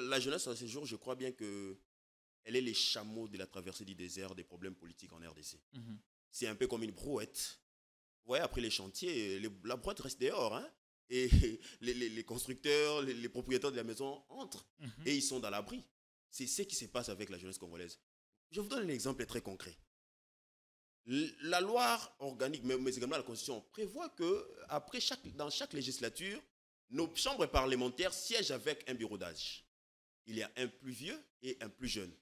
La jeunesse à ce jour, je crois bien que elle est les chameaux de la traversée du désert des problèmes politiques en RDC. C'est un peu comme une brouette. Vous voyez, après les chantiers, la brouette reste dehors. Hein, et les constructeurs, les propriétaires de la maison entrent. Et ils sont dans l'abri. C'est ce qui se passe avec la jeunesse congolaise. Je vous donne un exemple très concret. La loi organique, mais également la Constitution, prévoit que dans chaque législature, nos chambres parlementaires siègent avec un bureau d'âge. Il y a un plus vieux et un plus jeune.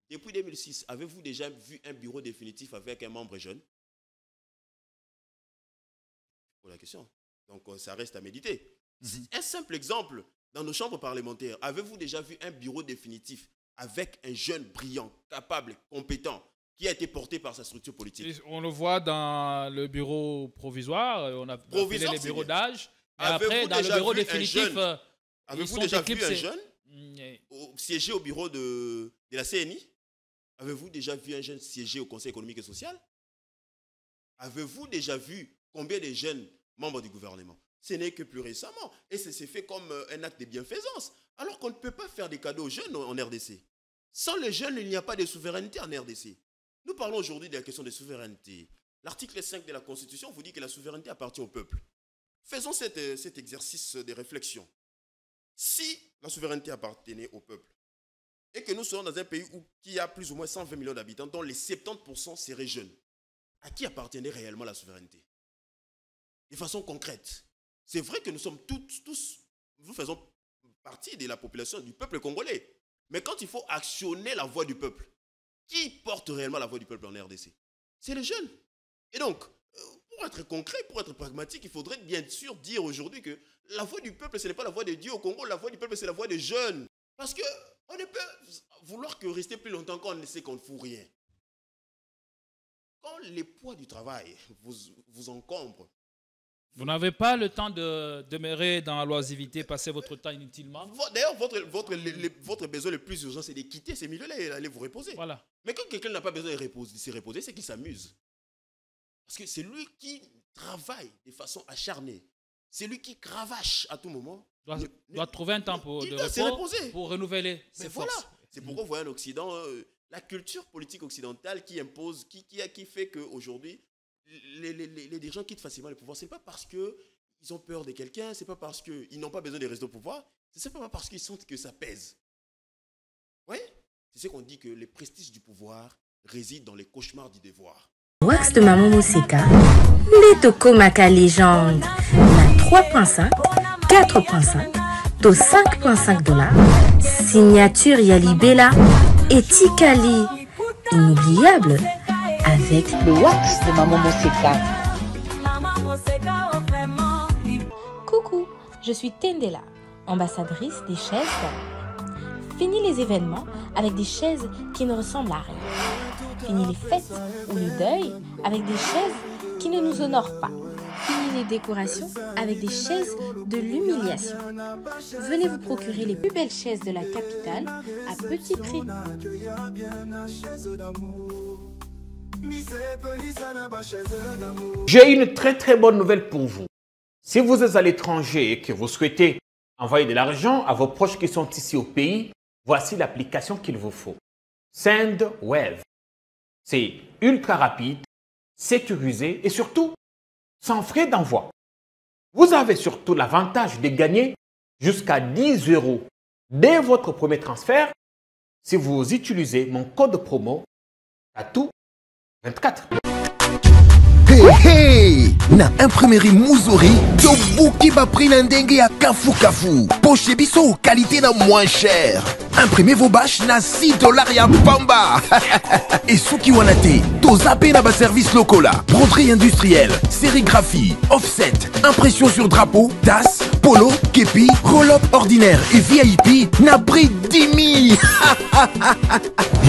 Depuis 2006, avez-vous déjà vu un bureau définitif avec un membre jeune? Pour la question. Donc, ça reste à méditer. Un simple exemple, dans nos chambres parlementaires, avez-vous déjà vu un bureau définitif avec un jeune brillant, capable, compétent, qui a été porté par sa structure politique? On le voit dans le bureau provisoire, on a appelé les bureaux d'âge. Et après, dans le bureau définitif, avez-vous déjà vu un jeune siéger au bureau de la CNI? Avez-vous déjà vu un jeune siéger au Conseil économique et social? Avez-vous déjà vu combien de jeunes membres du gouvernement? Ce n'est que plus récemment. Et c'est fait comme un acte de bienfaisance. Alors qu'on ne peut pas faire des cadeaux aux jeunes en RDC. Sans les jeunes, il n'y a pas de souveraineté en RDC. Nous parlons aujourd'hui de la question de souveraineté. L'article 5 de la Constitution vous dit que la souveraineté appartient au peuple. Faisons cet exercice de réflexion. Si la souveraineté appartenait au peuple et que nous sommes dans un pays qui a plus ou moins 120 millions d'habitants, dont les 70% seraient jeunes, à qui appartenait réellement la souveraineté? De façon concrète. C'est vrai que nous sommes tous, nous faisons partie de la population du peuple congolais. Mais quand il faut actionner la voix du peuple, qui porte réellement la voix du peuple en RDC? C'est les jeunes. Et donc, pour être concret, pour être pragmatique, il faudrait bien sûr dire aujourd'hui que la voix du peuple, ce n'est pas la voix de Dieu au Congo. La voix du peuple, c'est la voix des jeunes. Parce qu'on ne peut vouloir que rester plus longtemps quand on ne sait qu'on ne fout rien. Quand les poids du travail vous encombrent, vous n'avez pas le temps de demeurer dans l'oisivité, passer votre temps inutilement. D'ailleurs, votre besoin le plus urgent, c'est de quitter ces milieux-là et d'aller vous reposer. Voilà. Mais quand quelqu'un n'a pas besoin de se reposer, c'est qu'il s'amuse. Parce que c'est lui qui travaille de façon acharnée. C'est lui qui cravache à tout moment. Doit trouver un temps de repos pour renouveler ses forces. Voilà. C'est pourquoi vous voyez en Occident, la culture politique occidentale qui impose, qui fait qu'aujourd'hui, les dirigeants quittent facilement le pouvoir. Ce n'est pas parce qu'ils ont peur de quelqu'un, ce n'est pas parce qu'ils n'ont pas besoin de rester au pouvoir, c'est simplement parce qu'ils sentent que ça pèse. Oui, c'est ce qu'on dit que le prestige du pouvoir réside dans les cauchemars du devoir. Wax de Maman Moseka, les Toko Maka légende, la 3.5, 4.5, to 5.5 $, signature Yalibela et Tikali, inoubliable, avec le wax de Maman Moseka. Coucou, je suis Tendela, ambassadrice des chaises. Fini les événements avec des chaises qui ne ressemblent à rien. Fini les fêtes ou le deuil avec des chaises qui ne nous honorent pas. Fini les décorations avec des chaises de l'humiliation. Venez vous procurer les plus belles chaises de la capitale à petit prix. J'ai une très bonne nouvelle pour vous. Si vous êtes à l'étranger et que vous souhaitez envoyer de l'argent à vos proches qui sont ici au pays, voici l'application qu'il vous faut. SendWave. C'est ultra rapide, sécurisé et surtout sans frais d'envoi. Vous avez surtout l'avantage de gagner jusqu'à 10 € dès votre premier transfert si vous utilisez mon code promo TATOU24. Hey, na imprimerie Muzuri, tobuki ba prix na ndenge ya kafu. Poche biso qualité na moins cher. Imprimez vos bâches na 6 $ ya pamba. Et souki wanate, to zappé na ba service lokola, broderie industrielle, sérigraphie, offset, impression sur drapeau, tasse, polo, képi, roll-up ordinaire et VIP na prix 10 000.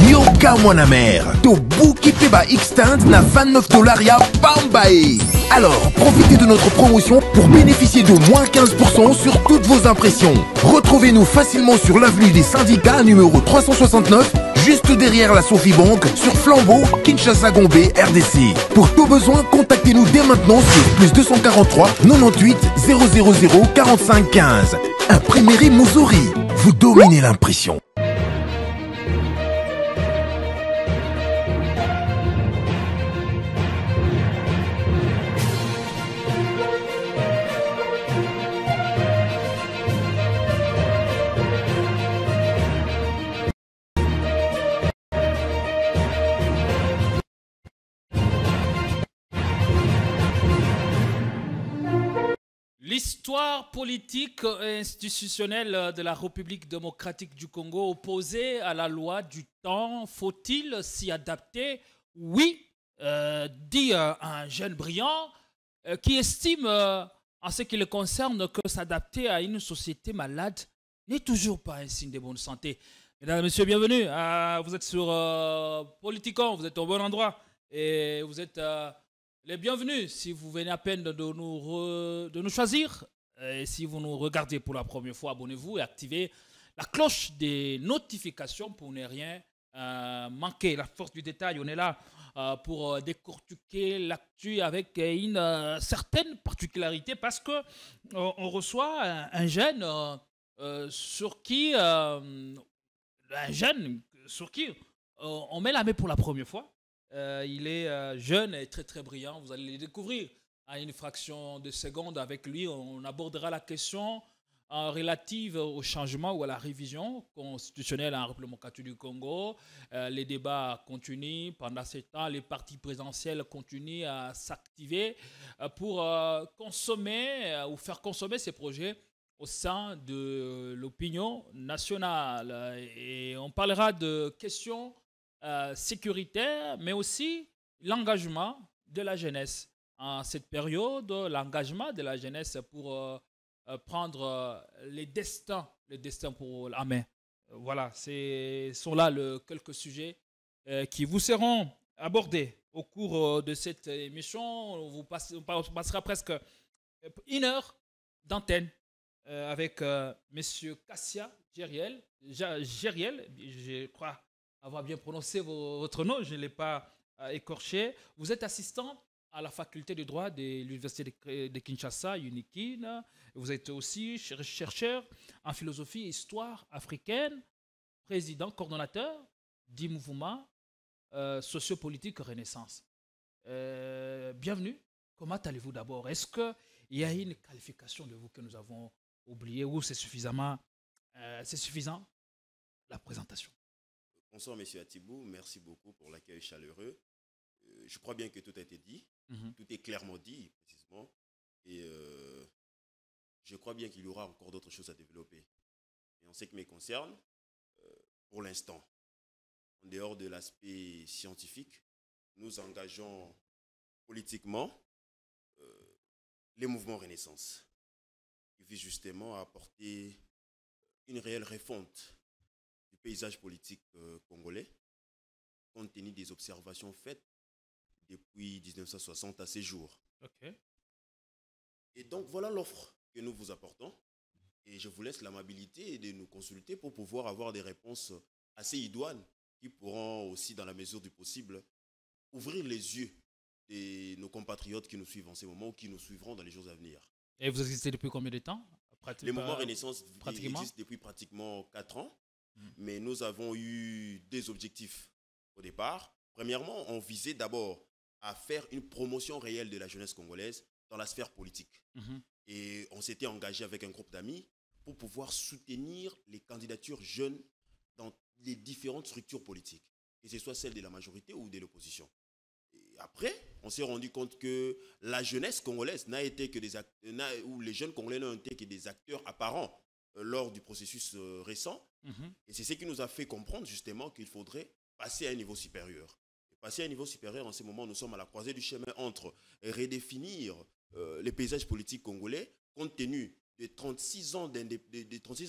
Yoka mwana mère, to buki pe ba extend na 29 $ ya pambae. Alors, profitez de notre promotion pour bénéficier de moins 15% sur toutes vos impressions. Retrouvez-nous facilement sur l'avenue des Syndicats numéro 369, juste derrière la Sophie Bank, sur Flambeau, Kinshasa Gombe, RDC. Pour tout besoin, contactez-nous dès maintenant sur plus 243 98 000 45 15. Imprimerie Muzuri. vous dominez l'impression. L'histoire politique et institutionnelle de la République démocratique du Congo opposée à la loi du temps, faut-il s'y adapter? Oui, dit un jeune brillant qui estime en ce qui le concerne que s'adapter à une société malade n'est toujours pas un signe de bonne santé. Mesdames et messieurs, bienvenue. Vous êtes sur Politicon, vous êtes au bon endroit et vous êtes... les bienvenus si vous venez à peine de nous choisir. Et si vous nous regardez pour la première fois, abonnez-vous et activez la cloche des notifications pour ne rien manquer. La force du détail, on est là pour décortiquer l'actu avec une certaine particularité parce qu'on reçoit un jeune sur qui on met la main pour la première fois. Il est jeune et très très brillant. Vous allez le découvrir à une fraction de seconde. Avec lui, on abordera la question relative au changement ou à la révision constitutionnelle en République démocratique du Congo. Les débats continuent. Pendant ce temps, les partis présidentiels continuent à s'activer pour consommer ou faire consommer ces projets au sein de l'opinion nationale. Et on parlera de questions sécuritaire, mais aussi l'engagement de la jeunesse. En cette période, l'engagement de la jeunesse pour prendre les destins pour la main. Voilà, ce sont là quelques sujets qui vous seront abordés au cours de cette émission. On passera presque une heure d'antenne avec M. Kassia Gériel, je crois avoir bien prononcé votre nom, je ne l'ai pas écorché. Vous êtes assistant à la faculté de droit de l'Université de Kinshasa, UNIKIN. Vous êtes aussi chercheur en philosophie et histoire africaine, président, coordonnateur du mouvement sociopolitique Renaissance. Bienvenue. Comment allez-vous d'abord? Est-ce qu'il y a une qualification de vous que nous avons oubliée ou c'est suffisant la présentation? Bonsoir, M. Atibou. Merci beaucoup pour l'accueil chaleureux. Je crois bien que tout a été dit. Tout est clairement dit, précisément. Et je crois bien qu'il y aura encore d'autres choses à développer. Et en ce qui me concerne, pour l'instant, en dehors de l'aspect scientifique, nous engageons politiquement les mouvements Renaissance, qui visent justement à apporter une réelle refonte du paysage politique congolais, compte tenu des observations faites depuis 1960 à ces jours. Okay. Et donc voilà l'offre que nous vous apportons. Et je vous laisse l'amabilité de nous consulter pour pouvoir avoir des réponses assez idoines qui pourront aussi, dans la mesure du possible, ouvrir les yeux de nos compatriotes qui nous suivent en ce moment ou qui nous suivront dans les jours à venir. Et vous existez depuis combien de temps? Les mouvements Renaissance existent depuis pratiquement 4 ans. Mais nous avons eu des objectifs au départ. Premièrement, on visait d'abord à faire une promotion réelle de la jeunesse congolaise dans la sphère politique. Et on s'était engagé avec un groupe d'amis pour pouvoir soutenir les candidatures jeunes dans les différentes structures politiques, que ce soit celle de la majorité ou de l'opposition. Et après, on s'est rendu compte que la jeunesse congolaise n'a été que des ou les jeunes congolais n'ont été que des acteurs apparents lors du processus récent. Et c'est ce qui nous a fait comprendre justement qu'il faudrait passer à un niveau supérieur. Et passer à un niveau supérieur, en ce moment, nous sommes à la croisée du chemin entre redéfinir les paysages politiques congolais, compte tenu des 36 ans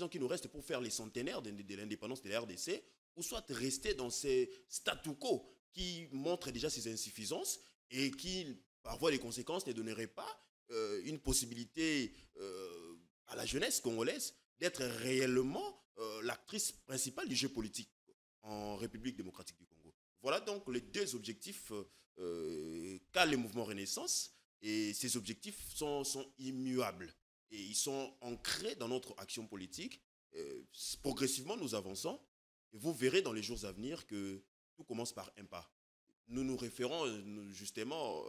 qui nous restent pour faire les centenaires de l'indépendance de la RDC, ou soit rester dans ces statu quo qui montrent déjà ses insuffisances et qui, par voie des conséquences, ne donneraient pas une possibilité à la jeunesse congolaise d'être réellement l'actrice principale du jeu politique en République démocratique du Congo. Voilà donc les deux objectifs qu'a le mouvement Renaissance, et ces objectifs sont immuables et ils sont ancrés dans notre action politique progressivement, nous avançons. Et vous verrez dans les jours à venir que tout commence par un pas. Nous nous référons justement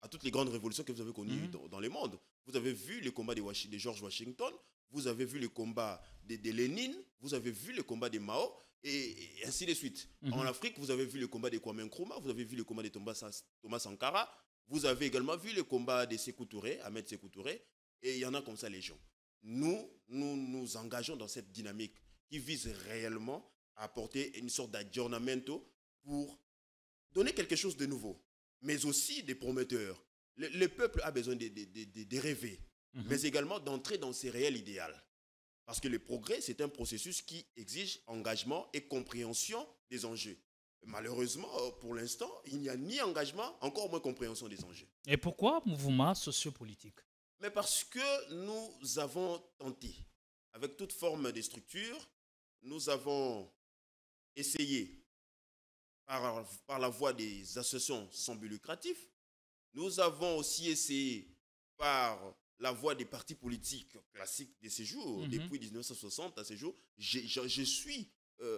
à toutes les grandes révolutions que vous avez connues dans le monde. Vous avez vu les combats de George Washington, vous avez vu les combats de Lénine, vous avez vu les combats de Mao, et ainsi de suite. En Afrique, vous avez vu le combat de Kwame Nkrumah, vous avez vu le combat de Thomas Sankara, vous avez également vu le combat de Sékou Touré, Ahmed Sékou Touré, et il y en a comme ça les gens. Nous nous engageons dans cette dynamique qui vise réellement à apporter une sorte d'aggiornamento pour donner quelque chose de nouveau, mais aussi des prometteurs. Le peuple a besoin de rêver, mais également d'entrer dans ses réels idéaux. Parce que le progrès, c'est un processus qui exige engagement et compréhension des enjeux. Malheureusement, pour l'instant, il n'y a ni engagement, encore moins compréhension des enjeux. Et pourquoi mouvement sociopolitique? Mais parce que nous avons tenté, avec toute forme de structure, nous avons essayé, par la voie des associations sans but lucratif, nous avons aussi essayé par la voie des partis politiques classiques de ces jours, depuis 1960 à ces jours. Je suis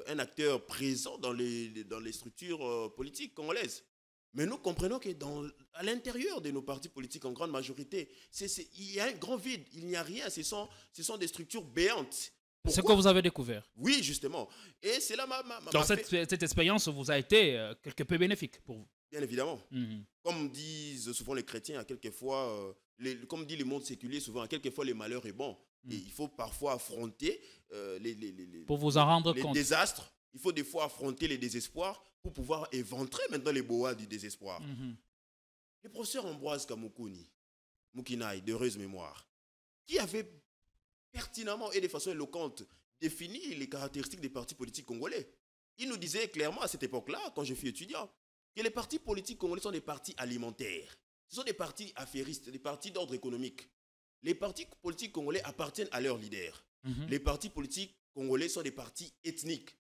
un acteur présent dans les structures politiques congolaises. Mais nous comprenons qu'à l'intérieur de nos partis politiques, en grande majorité, il y a un grand vide, il n'y a rien, ce sont des structures béantes. C'est ce que vous avez découvert. Oui, justement. Et c'est là donc cette expérience vous a été quelque peu bénéfique pour vous. Bien évidemment. Comme disent souvent les chrétiens, à quelquefois, comme dit le monde séculier, souvent, à quelquefois le malheur est bon. Et il faut parfois affronter pour vous en rendre les compte. Désastres. Il faut des fois affronter les désespoirs pour pouvoir éventrer maintenant les boas du désespoir. Le professeur Ambroise Kamoukouni, Moukinaï, d'heureuse mémoire, qui avait pertinemment et de façon éloquente défini les caractéristiques des partis politiques congolais. Il nous disait clairement à cette époque-là, quand je suis étudiant, que les partis politiques congolais sont des partis alimentaires. Ce sont des partis affairistes, des partis d'ordre économique. Les partis politiques congolais appartiennent à leurs leaders. Les partis politiques congolais sont des partis ethniques.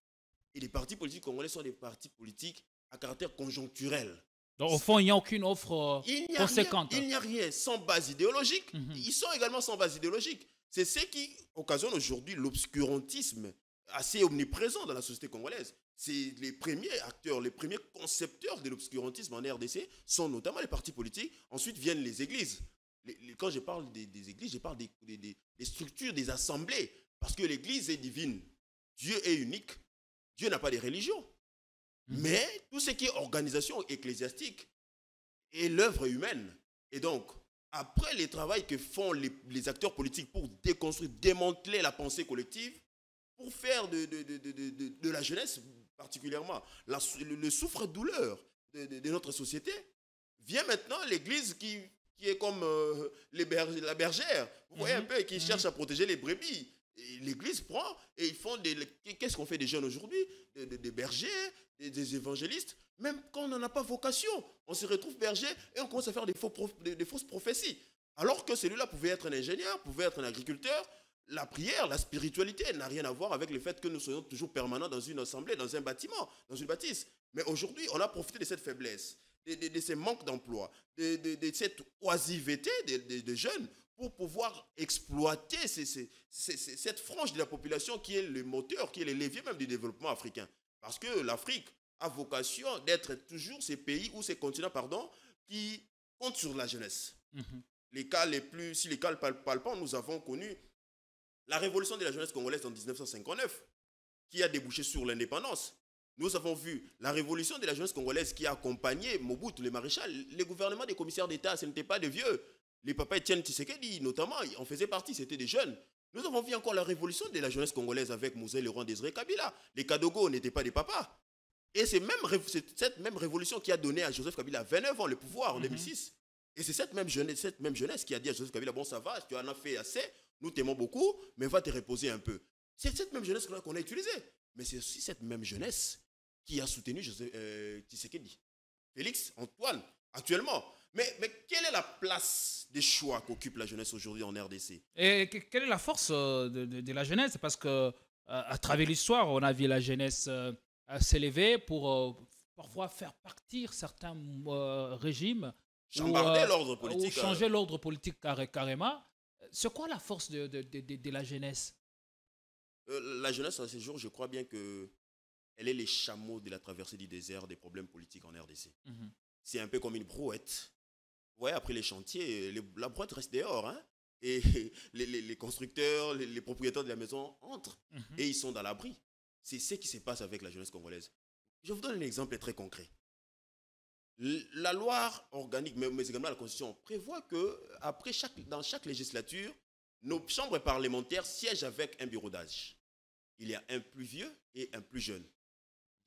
Et les partis politiques congolais sont des partis politiques à caractère conjoncturel. Donc, au fond, il n'y a aucune offre conséquente. Il n'y a rien sans base idéologique. Ils sont également sans base idéologique. C'est ce qui occasionne aujourd'hui l'obscurantisme assez omniprésent dans la société congolaise. C'est les premiers acteurs, les premiers concepteurs de l'obscurantisme en RDC sont notamment les partis politiques. Ensuite viennent les églises. Quand je parle des églises, je parle des structures, des assemblées. Parce que l'église est divine. Dieu est unique. Dieu n'a pas de religion. Mais tout ce qui est organisation ecclésiastique est l'œuvre humaine. Et donc, après le travail que font les acteurs politiques pour déconstruire, démanteler la pensée collective, pour faire de la jeunesse particulièrement le souffre-douleur de notre société, vient maintenant l'église qui est comme la bergère, vous voyez un peu, qui cherche à protéger les brebis. L'église prend et ils font qu'est-ce qu'on fait des jeunes aujourd'hui, des bergers, des évangélistes. Même quand on n'en a pas vocation, on se retrouve berger et on commence à faire des fausses prophéties. Alors que celui-là pouvait être un ingénieur, pouvait être un agriculteur. La prière, la spiritualité n'a rien à voir avec le fait que nous soyons toujours permanents dans une assemblée, dans un bâtiment, dans une bâtisse. Mais aujourd'hui, on a profité de cette faiblesse, de ces manques d'emploi, de cette oisiveté des jeunes pour pouvoir exploiter cette frange de la population qui est le moteur, qui est le levier même du développement africain. Parce que l'Afrique a vocation d'être toujours ces pays ou ces continents, qui comptent sur la jeunesse. Si les cas palpants, nous avons connu la révolution de la jeunesse congolaise en 1959, qui a débouché sur l'indépendance. Nous avons vu la révolution de la jeunesse congolaise qui a accompagné Mobutu, le maréchal. Les gouvernements des commissaires d'État, ce n'étaient pas des vieux. Les papas Etienne Tshisekedi, notamment, en faisaient partie, c'était des jeunes. Nous avons vu encore la révolution de la jeunesse congolaise avec Mouzé Laurent Désiré Kabila. Les Kadogo n'étaient pas des papas. Et c'est cette même révolution qui a donné à Joseph Kabila 29 ans le pouvoir en 2006. Et c'est cette même jeunesse qui a dit à Joseph Kabila, bon ça va, tu en as fait assez, nous t'aimons beaucoup, mais va te reposer un peu. C'est cette même jeunesse qu'on a utilisée. Mais c'est aussi cette même jeunesse qui a soutenu Tshisekedi. Félix, Antoine, actuellement. Mais quelle est la place des choix qu'occupe la jeunesse aujourd'hui en RDC? Et quelle est la force de la jeunesse? Parce que à travers l'histoire, on a vu la jeunesse s'élever pour parfois faire partir certains régimes. Chambarder l'ordre politique. Ou changer l'ordre politique carrément. C'est quoi la force de la jeunesse? la jeunesse, à ce jour, je crois bien qu'elle est les chameaux de la traversée du désert des problèmes politiques en RDC. C'est un peu comme une brouette. Ouais, après les chantiers, la brouette reste dehors. Hein, et les constructeurs, les propriétaires de la maison entrent et ils sont dans l'abri. C'est ce qui se passe avec la jeunesse congolaise. Je vous donne un exemple très concret. La loi organique, mais également la Constitution, prévoit que dans chaque législature, nos chambres parlementaires siègent avec un bureau d'âge. Il y a un plus vieux et un plus jeune.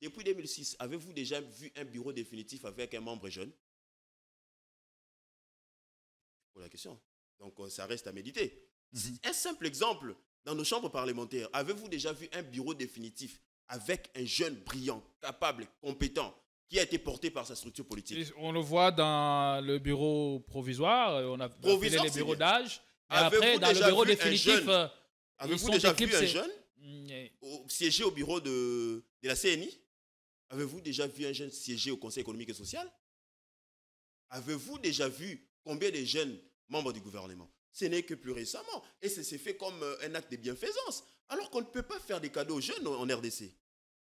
Depuis 2006, avez-vous déjà vu un bureau définitif avec un membre jeune? Pour la question. Donc, ça reste à méditer. Un simple exemple, dans nos chambres parlementaires, avez-vous déjà vu un bureau définitif avec un jeune brillant, capable, compétent, qui a été porté par sa structure politique? On le voit dans le bureau provisoire, on a appelé les bureaux d'âge. Après, dans le bureau définitif, avez-vous déjà vu un jeune siéger au bureau de la CNI? Avez-vous déjà vu un jeune siéger au Conseil économique et social? Avez-vous déjà vu combien de jeunes membres du gouvernement? Ce n'est que plus récemment. Et c'est fait comme un acte de bienfaisance. Alors qu'on ne peut pas faire des cadeaux aux jeunes en RDC.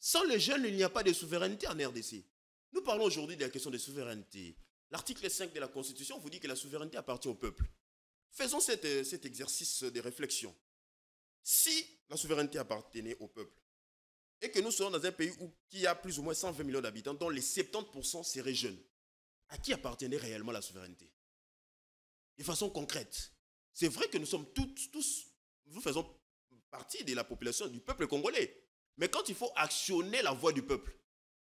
Sans les jeunes, il n'y a pas de souveraineté en RDC. Nous parlons aujourd'hui de la question de souveraineté. L'article 5 de la Constitution vous dit que la souveraineté appartient au peuple. Faisons cet exercice de réflexion. Si la souveraineté appartenait au peuple et que nous sommes dans un pays qui a plus ou moins 120 millions d'habitants, dont les 70% seraient jeunes, à qui appartenait réellement la souveraineté? De façon concrète, c'est vrai que nous sommes tous, nous faisons partie de la population du peuple congolais. Mais quand il faut actionner la voix du peuple,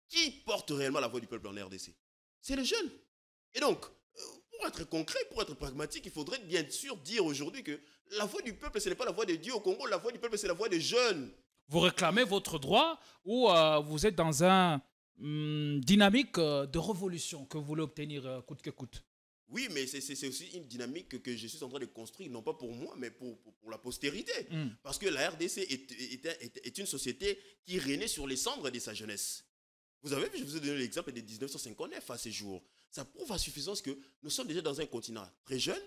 qui porte réellement la voix du peuple en RDC? C'est les jeunes. Et donc, pour être concret, pour être pragmatique, il faudrait bien sûr dire aujourd'hui que la voix du peuple, ce n'est pas la voix de Dieu au Congo, la voix du peuple, c'est la voix des jeunes. Vous réclamez votre droit ou vous êtes dans une dynamique de révolution que vous voulez obtenir coûte que coûte? Oui, mais c'est aussi une dynamique que je suis en train de construire, non pas pour moi, mais pour la postérité. Parce que la RDC est une société qui renaît sur les cendres de sa jeunesse. Vous avez vu, je vous ai donné l'exemple de 1959 à ce jour. Ça prouve à suffisance que nous sommes déjà dans un continent très jeune,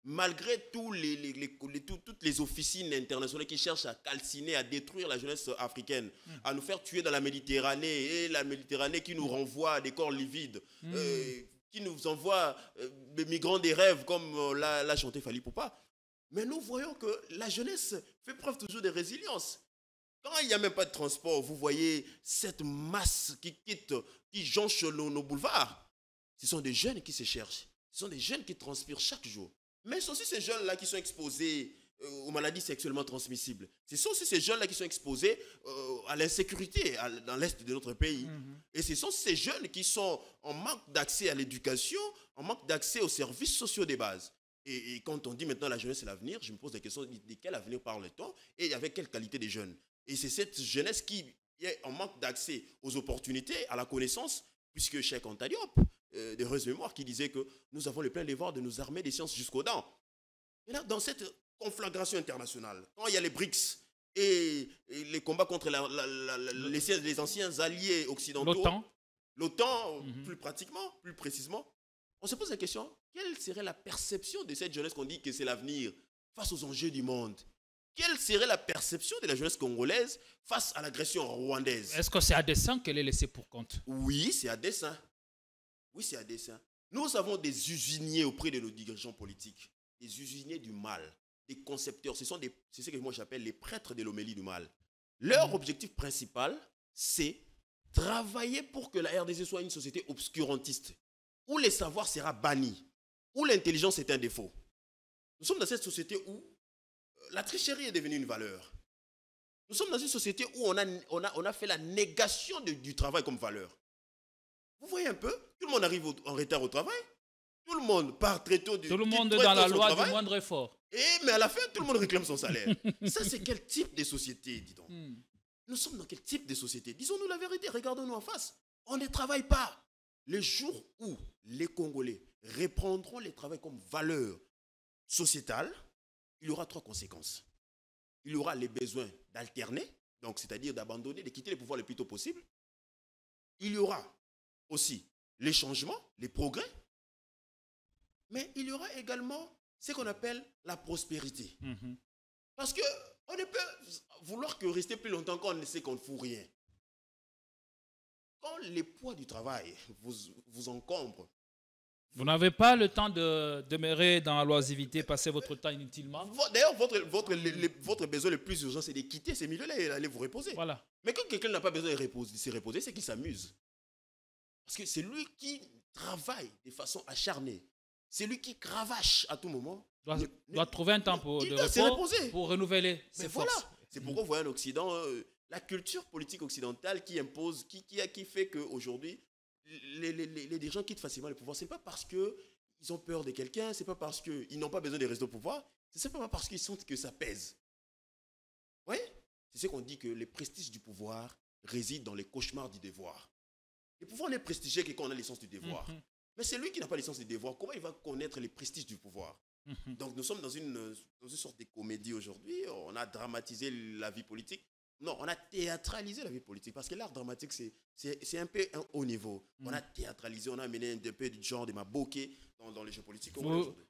malgré toutes les officines internationales qui cherchent à calciner, à détruire la jeunesse africaine, à nous faire tuer dans la Méditerranée, et la Méditerranée qui nous renvoie à des corps livides, qui nous envoie des migrants des rêves, comme l'a chanté Fally Poupa. Mais nous voyons que la jeunesse fait preuve toujours de résilience. Quand il n'y a même pas de transport, vous voyez cette masse qui jonche nos boulevards. Ce sont des jeunes qui se cherchent. Ce sont des jeunes qui transpirent chaque jour. Mais ce sont aussi ces jeunes-là qui sont exposés aux maladies sexuellement transmissibles. Ce sont aussi ces jeunes-là qui sont exposés à l'insécurité dans l'est de notre pays. Et ce sont ces jeunes qui sont en manque d'accès à l'éducation, en manque d'accès aux services sociaux de base. Et quand on dit maintenant la jeunesse c'est l'avenir, je me pose la question de quel avenir parle-t-on et avec quelle qualité des jeunes? Et c'est cette jeunesse qui est en manque d'accès aux opportunités, à la connaissance, puisque Cheikh Anta Diop, d'heureuse mémoire, qui disait que nous avons le plein devoir de nous armer des sciences jusqu'aux dents. Et là, dans cette conflagration internationale, quand il y a les BRICS et les combats contre les anciens alliés occidentaux, l'OTAN, plus précisément, on se pose la question, quelle serait la perception de cette jeunesse qu'on dit que c'est l'avenir face aux enjeux du monde? Quelle serait la perception de la jeunesse congolaise face à l'agression rwandaise? Est-ce que c'est à dessein qu'elle est laissée pour compte? Oui, c'est à dessein. Oui, c'est à dessein. Nous avons des usiniers auprès de nos dirigeants politiques, des usiniers du mal, des concepteurs. C'est ce que moi j'appelle les prêtres de l'homélie du mal. Leur objectif principal, c'est travailler pour que la RDC soit une société obscurantiste, où les savoirs seront bannis, où l'intelligence est un défaut. Nous sommes dans cette société où la tricherie est devenue une valeur. Nous sommes dans une société où on a fait la négation du travail comme valeur. Vous voyez un peu, tout le monde arrive en retard au travail, tout le monde part très tôt tout le monde dans la loi du moindre effort. Mais à la fin, tout le monde réclame son salaire. Ça, c'est quel type de société, dis donc? Nous sommes dans quel type de société? Disons-nous la vérité, regardons-nous en face. On ne travaille pas. Le jour où les Congolais reprendront le travail comme valeur sociétale, il y aura 3 conséquences. Il y aura les besoins d'alterner, donc c'est-à-dire d'abandonner, de quitter les pouvoirs le plus tôt possible. Il y aura aussi les changements, les progrès, mais il y aura également ce qu'on appelle la prospérité. Parce que On ne peut vouloir que rester plus longtemps quand on sait qu'on ne fout rien. Quand les poids du travail vous encombrent, vous n'avez pas le temps de demeurer dans la loisivité, passer votre temps inutilement. D'ailleurs, votre besoin le plus urgent, c'est de quitter ces milieux-là et d'aller vous reposer. Voilà. Mais quand quelqu'un n'a pas besoin de se reposer, c'est qu'il s'amuse. Parce que c'est lui qui travaille de façon acharnée. C'est lui qui cravache à tout moment. Doit trouver un temps de repos pour renouveler ses forces. Voilà. C'est pourquoi vous voyez en Occident, la culture politique occidentale qui impose, qui fait qu'aujourd'hui, les dirigeants quittent facilement le pouvoir. Ce n'est pas parce qu'ils ont peur de quelqu'un, ce n'est pas parce qu'ils n'ont pas besoin de rester au pouvoir, c'est simplement parce qu'ils sentent que ça pèse. Oui, c'est ce qu'on dit que le prestige du pouvoir réside dans les cauchemars du devoir. Le pouvoir n'est prestigieux que quand on a l'essence du devoir. Mais c'est lui qui n'a pas l'essence du devoir. Comment il va connaître les prestiges du pouvoir? Donc nous sommes dans une sorte de comédie aujourd'hui. On a dramatisé la vie politique. Non, on a théâtralisé la vie politique. Parce que l'art dramatique, c'est un peu un haut niveau. On a théâtralisé, on a amené un peu du genre de Maboké dans les jeux politiques.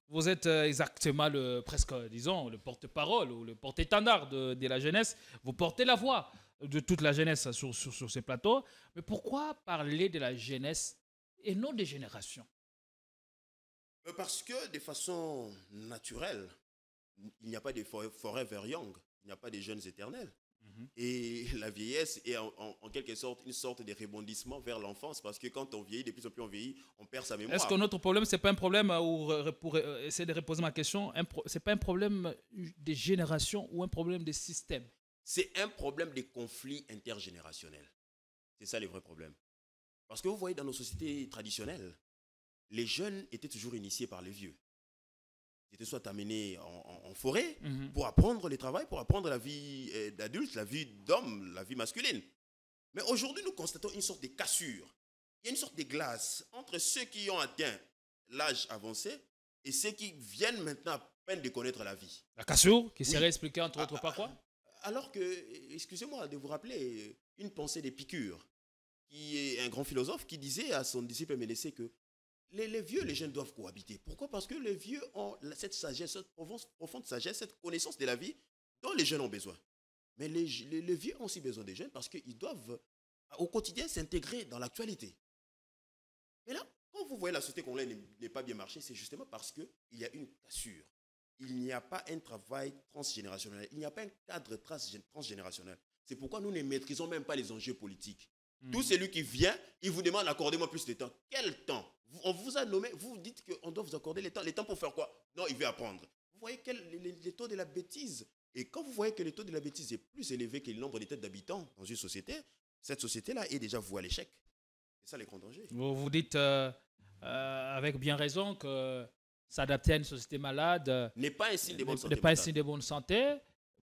Vous êtes exactement presque, disons, le porte-parole ou le porte-étendard de la jeunesse. Vous portez la voix de toute la jeunesse sur ces plateaux. Mais pourquoi parler de la jeunesse et non des générations? Parce que de façon naturelle, il n'y a pas de forever young, il n'y a pas de jeunes éternels. Et la vieillesse est en quelque sorte une sorte de rebondissement vers l'enfance, parce que quand on vieillit, de plus en plus on vieillit, on perd sa mémoire. Est-ce que notre problème, ce n'est pas un problème, pour essayer de reposer ma question, ce n'est pas un problème des générations ou un problème des systèmes? C'est un problème de conflit intergénérationnel. C'est ça le vrai problème. Parce que vous voyez, dans nos sociétés traditionnelles, les jeunes étaient toujours initiés par les vieux. Ils étaient soit amenés en forêt pour apprendre le travail, pour apprendre la vie d'adulte, la vie d'homme, la vie masculine. Mais aujourd'hui, nous constatons une sorte de cassure. Il y a une sorte de glace entre ceux qui ont atteint l'âge avancé et ceux qui viennent maintenant à peine de connaître la vie. La cassure, qui serait expliquée entre autres par quoi? Alors que, excusez-moi de vous rappeler une pensée d'Épicure, qui est un grand philosophe, qui disait à son disciple Ménécée que les vieux et les jeunes doivent cohabiter. Pourquoi? Parce que les vieux ont cette sagesse, cette profonde sagesse, cette connaissance de la vie dont les jeunes ont besoin. Mais les vieux ont aussi besoin des jeunes parce qu'ils doivent au quotidien s'intégrer dans l'actualité. Mais là, quand vous voyez la société congolaise n'est pas bien marché, c'est justement parce qu'il y a une cassure. Il n'y a pas un travail transgénérationnel, il n'y a pas un cadre transgénérationnel. C'est pourquoi nous ne maîtrisons même pas les enjeux politiques. Tout celui qui vient, il vous demande accordez-moi plus de temps. Quel temps? On vous a nommé, vous dites qu'on doit vous accorder les temps. Les temps pour faire quoi? Non, il veut apprendre. Vous voyez les taux de la bêtise. Et quand vous voyez que le taux de la bêtise est plus élevé que le nombre de têtes d'habitants dans une société, cette société-là est déjà vouée à l'échec. C'est ça les grands dangers. Vous dites avec bien raison que s'adapter à une société malade n'est pas un signe de bonne santé. N'est pas un signe de bonne santé.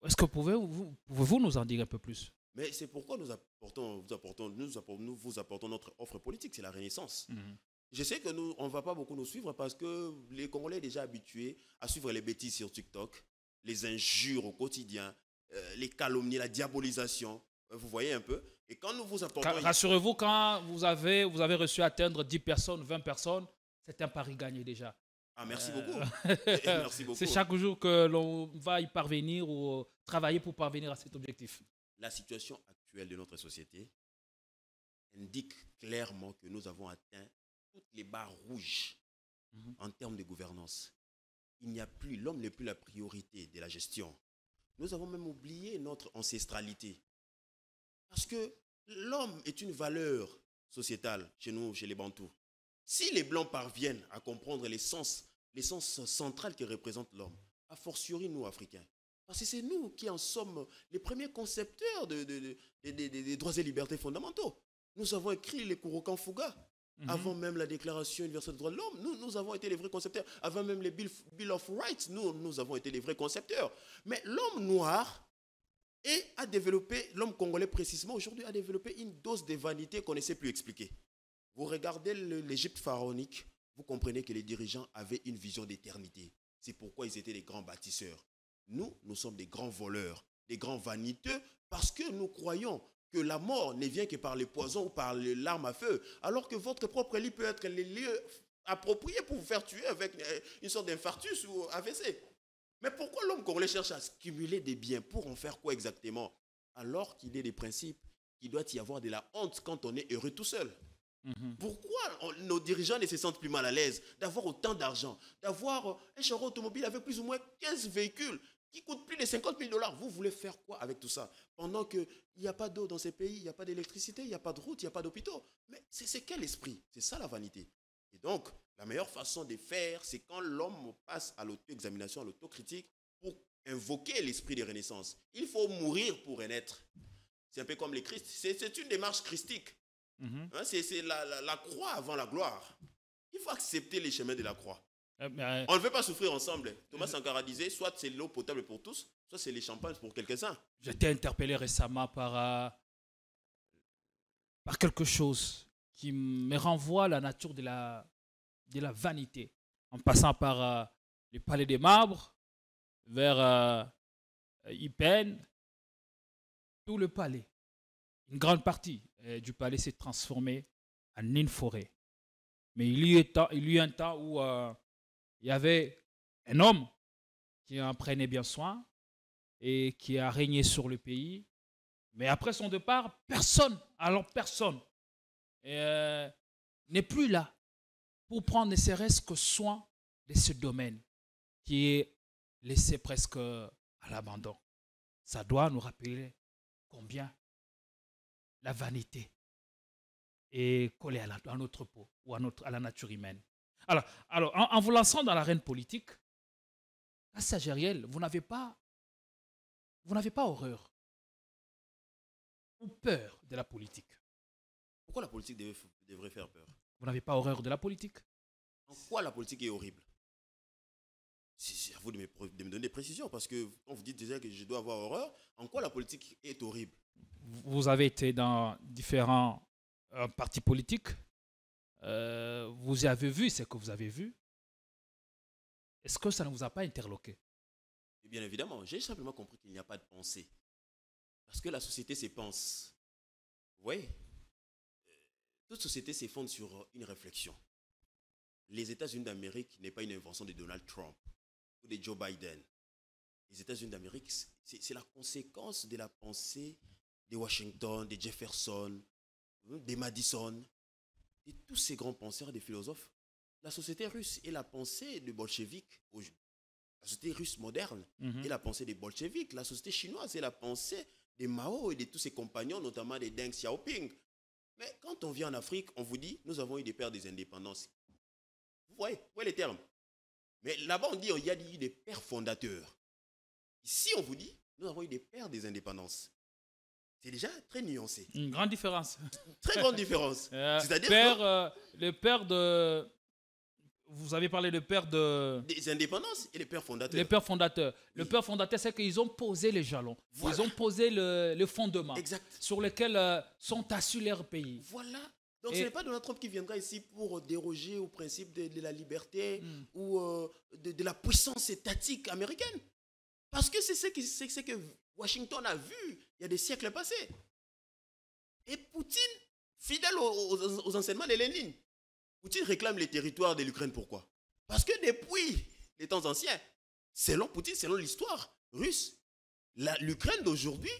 Est-ce que pouvez-vous nous en dire un peu plus? Mais c'est pourquoi nous vous apportons notre offre politique, c'est la Renaissance. Je sais que on ne va pas beaucoup nous suivre parce que les Congolais sont déjà habitués à suivre les bêtises sur TikTok, les injures au quotidien, les calomnies, la diabolisation. Vous voyez un peu. Et quand nous vous apportons... Rassurez-vous, quand vous avez reçu atteindre 10 personnes, 20 personnes, c'est un pari gagné déjà. Ah, merci beaucoup. Merci beaucoup. C'est chaque jour que l'on va y parvenir ou travailler pour parvenir à cet objectif. La situation actuelle de notre société indique clairement que nous avons atteint toutes les barres rouges en termes de gouvernance. L'homme n'est plus la priorité de la gestion. Nous avons même oublié notre ancestralité. Parce que l'homme est une valeur sociétale chez nous, chez les Bantous. Si les Blancs parviennent à comprendre l'essence centrale que représente l'homme, a fortiori nous, Africains, parce que c'est nous qui en sommes les premiers concepteurs des droits et libertés fondamentaux. Nous avons écrit les Kurokan Fuga, avant même la Déclaration universelle des droits de l'homme. Nous avons été les vrais concepteurs. Avant même les Bill of Rights, nous avons été les vrais concepteurs. Mais l'homme noir a développé, l'homme congolais précisément aujourd'hui, a développé une dose de vanité qu'on ne sait plus expliquer. Vous regardez l'Égypte pharaonique, vous comprenez que les dirigeants avaient une vision d'éternité. C'est pourquoi ils étaient des grands bâtisseurs. Nous sommes des grands voleurs, des grands vaniteux, parce que nous croyons que la mort ne vient que par les poisons ou par l'arme à feu, alors que votre propre lit peut être les lieux appropriés pour vous faire tuer avec une sorte d'infarctus ou AVC. Mais pourquoi l'homme congolais cherche à cumuler des biens? Pour en faire quoi exactement? Alors qu'il est des principes, qu'il doit y avoir de la honte quand on est heureux tout seul. Pourquoi nos dirigeants ne se sentent plus mal à l'aise d'avoir autant d'argent, d'avoir un char automobile avec plus ou moins 15 véhicules qui coûtent plus de 50 000 $? Vous voulez faire quoi avec tout ça? Pendant qu'il n'y a pas d'eau dans ces pays, il n'y a pas d'électricité, il n'y a pas de route, il n'y a pas d'hôpitaux. Mais c'est quel esprit? C'est ça la vanité. Et donc, la meilleure façon de faire, c'est quand l'homme passe à l'auto-examination, à l'autocritique, pour invoquer l'esprit de renaissance. Il faut mourir pour renaître. C'est un peu comme les Christ. C'est une démarche christique. Hein, c'est la croix avant la gloire. Il faut accepter les chemins de la croix. On ne veut pas souffrir ensemble. Thomas Sankara disait, soit c'est l'eau potable pour tous, soit c'est les champagnes pour quelques-uns. J'étais interpellé récemment par quelque chose qui me renvoie à la nature de la vanité. En passant par le palais des marbres, vers Ypen, tout le palais. Une grande partie du palais s'est transformée en une forêt. Mais il y a eu un temps où il y avait un homme qui en prenait bien soin et qui a régné sur le pays. Mais après son départ, personne n'est plus là pour prendre ne serait-ce que soin de ce domaine qui est laissé presque à l'abandon. Ça doit nous rappeler combien la vanité est collée à notre peau ou à la nature humaine. Alors en vous lançant dans l'arène politique, à Sagériel, vous n'avez pas horreur ou peur de la politique. Pourquoi la politique devrait faire peur? Vous n'avez pas horreur de la politique? En quoi la politique est horrible? C'est à vous de me donner des précisions, parce que quand vous dites déjà que je dois avoir horreur, en quoi la politique est horrible? Vous avez été dans différents partis politiques. Vous avez vu ce que vous avez vu. Est-ce que ça ne vous a pas interloqué? Et bien évidemment, j'ai simplement compris qu'il n'y a pas de pensée. Parce que la société se pense. Vous voyez? Toute société se fonde sur une réflexion. Les États-Unis d'Amérique n'est pas une invention de Donald Trump ou de Joe Biden. Les États-Unis d'Amérique, c'est la conséquence de la pensée de Washington, de Jefferson, de Madison, de tous ces grands penseurs, des philosophes. La société russe est la pensée des bolcheviks. La société russe moderne est la pensée des bolcheviks. La société chinoise est la pensée de Mao et de tous ses compagnons, notamment de Deng Xiaoping. Mais quand on vient en Afrique, on vous dit, nous avons eu des pères des indépendances. Vous voyez les termes? Mais là-bas, on dit, il y a eu des pères fondateurs. Ici, on vous dit, nous avons eu des pères des indépendances. C'est déjà très nuancé. Une grande différence. Très grande différence. C'est-à-dire le père de... Vous avez parlé de père de... Des indépendances et les pères fondateurs. Les pères fondateurs. Le père fondateur, c'est qu'ils ont posé les jalons. Voilà. Ils ont posé le fondement. Exact. Sur lequel sont assis leurs pays. Voilà. Donc ce n'est pas Donald Trump qui viendra ici pour déroger au principe de la liberté ou de la puissance étatique américaine. Parce que c'est ce que Washington a vu il y a des siècles passés. Et Poutine, fidèle aux enseignements de Lénine, Poutine réclame les territoires de l'Ukraine. Pourquoi? Parce que depuis les temps anciens, selon Poutine, selon l'histoire russe, l'Ukraine d'aujourd'hui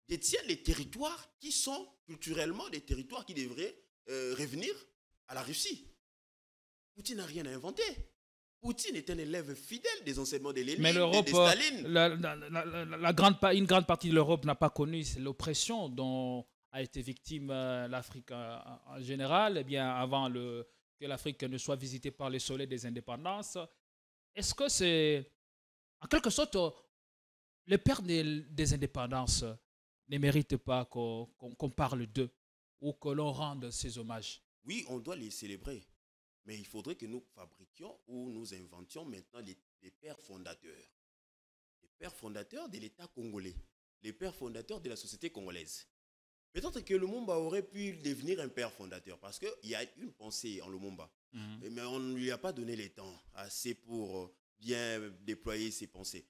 détient les territoires qui sont culturellement des territoires qui devraient revenir à la Russie. Poutine n'a rien à inventer. Poutine est un élève fidèle des enseignements de Lénine et de Staline. Une grande partie de l'Europe n'a pas connu l'oppression dont a été victime l'Afrique en général, eh bien avant que l'Afrique ne soit visitée par le soleil des indépendances. Est-ce que c'est, en quelque sorte, les pères des indépendances ne méritent pas qu'on parle d'eux ou que l'on rende ces hommages? Oui, on doit les célébrer. Mais il faudrait que nous fabriquions ou nous inventions maintenant les pères fondateurs. Les pères fondateurs de l'État congolais. Les pères fondateurs de la société congolaise. Peut-être que Lumumba aurait pu devenir un père fondateur parce qu'il y a une pensée en Lumumba. Mais on ne lui a pas donné le temps assez pour bien déployer ses pensées.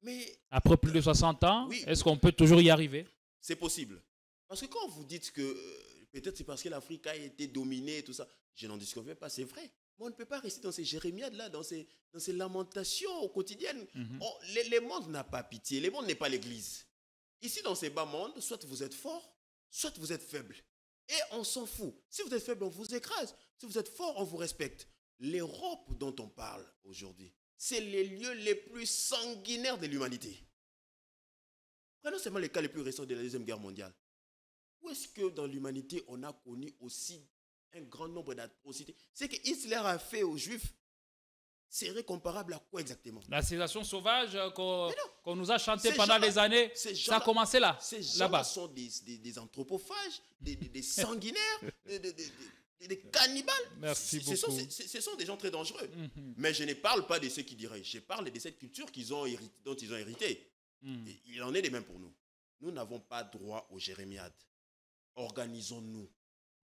Mais après plus de 60 ans, oui, est-ce qu'on peut toujours y arriver? C'est possible. Parce que quand vous dites que peut-être c'est parce que l'Afrique a été dominée et tout ça, je n'en disconviens pas, c'est vrai. Mais on ne peut pas rester dans ces jérémiades-là, dans ces lamentations quotidiennes. Le monde n'a pas pitié. Le monde n'est pas l'église. Ici, dans ces bas mondes, soit vous êtes fort, soit vous êtes faible. Et on s'en fout. Si vous êtes faible, on vous écrase. Si vous êtes fort, on vous respecte. L'Europe dont on parle aujourd'hui, c'est les lieux les plus sanguinaires de l'humanité. Prenons seulement les cas les plus récents de la Deuxième Guerre mondiale. Où est-ce que dans l'humanité, on a connu aussi un grand nombre d'atrocités? C'est que Hitler a fait aux Juifs, serait comparable à quoi exactement? La civilisation sauvage qu'on nous a chantée pendant des années, ça a commencé là, ces gens là-bas. Sont des anthropophages, des sanguinaires, des cannibales. Merci beaucoup. Ce sont des gens très dangereux. Mais je ne parle pas de ceux qui diraient. Je parle de cette culture dont ils ont hérité. Il en est de même pour nous. Nous n'avons pas droit aux jérémiades. Organisons-nous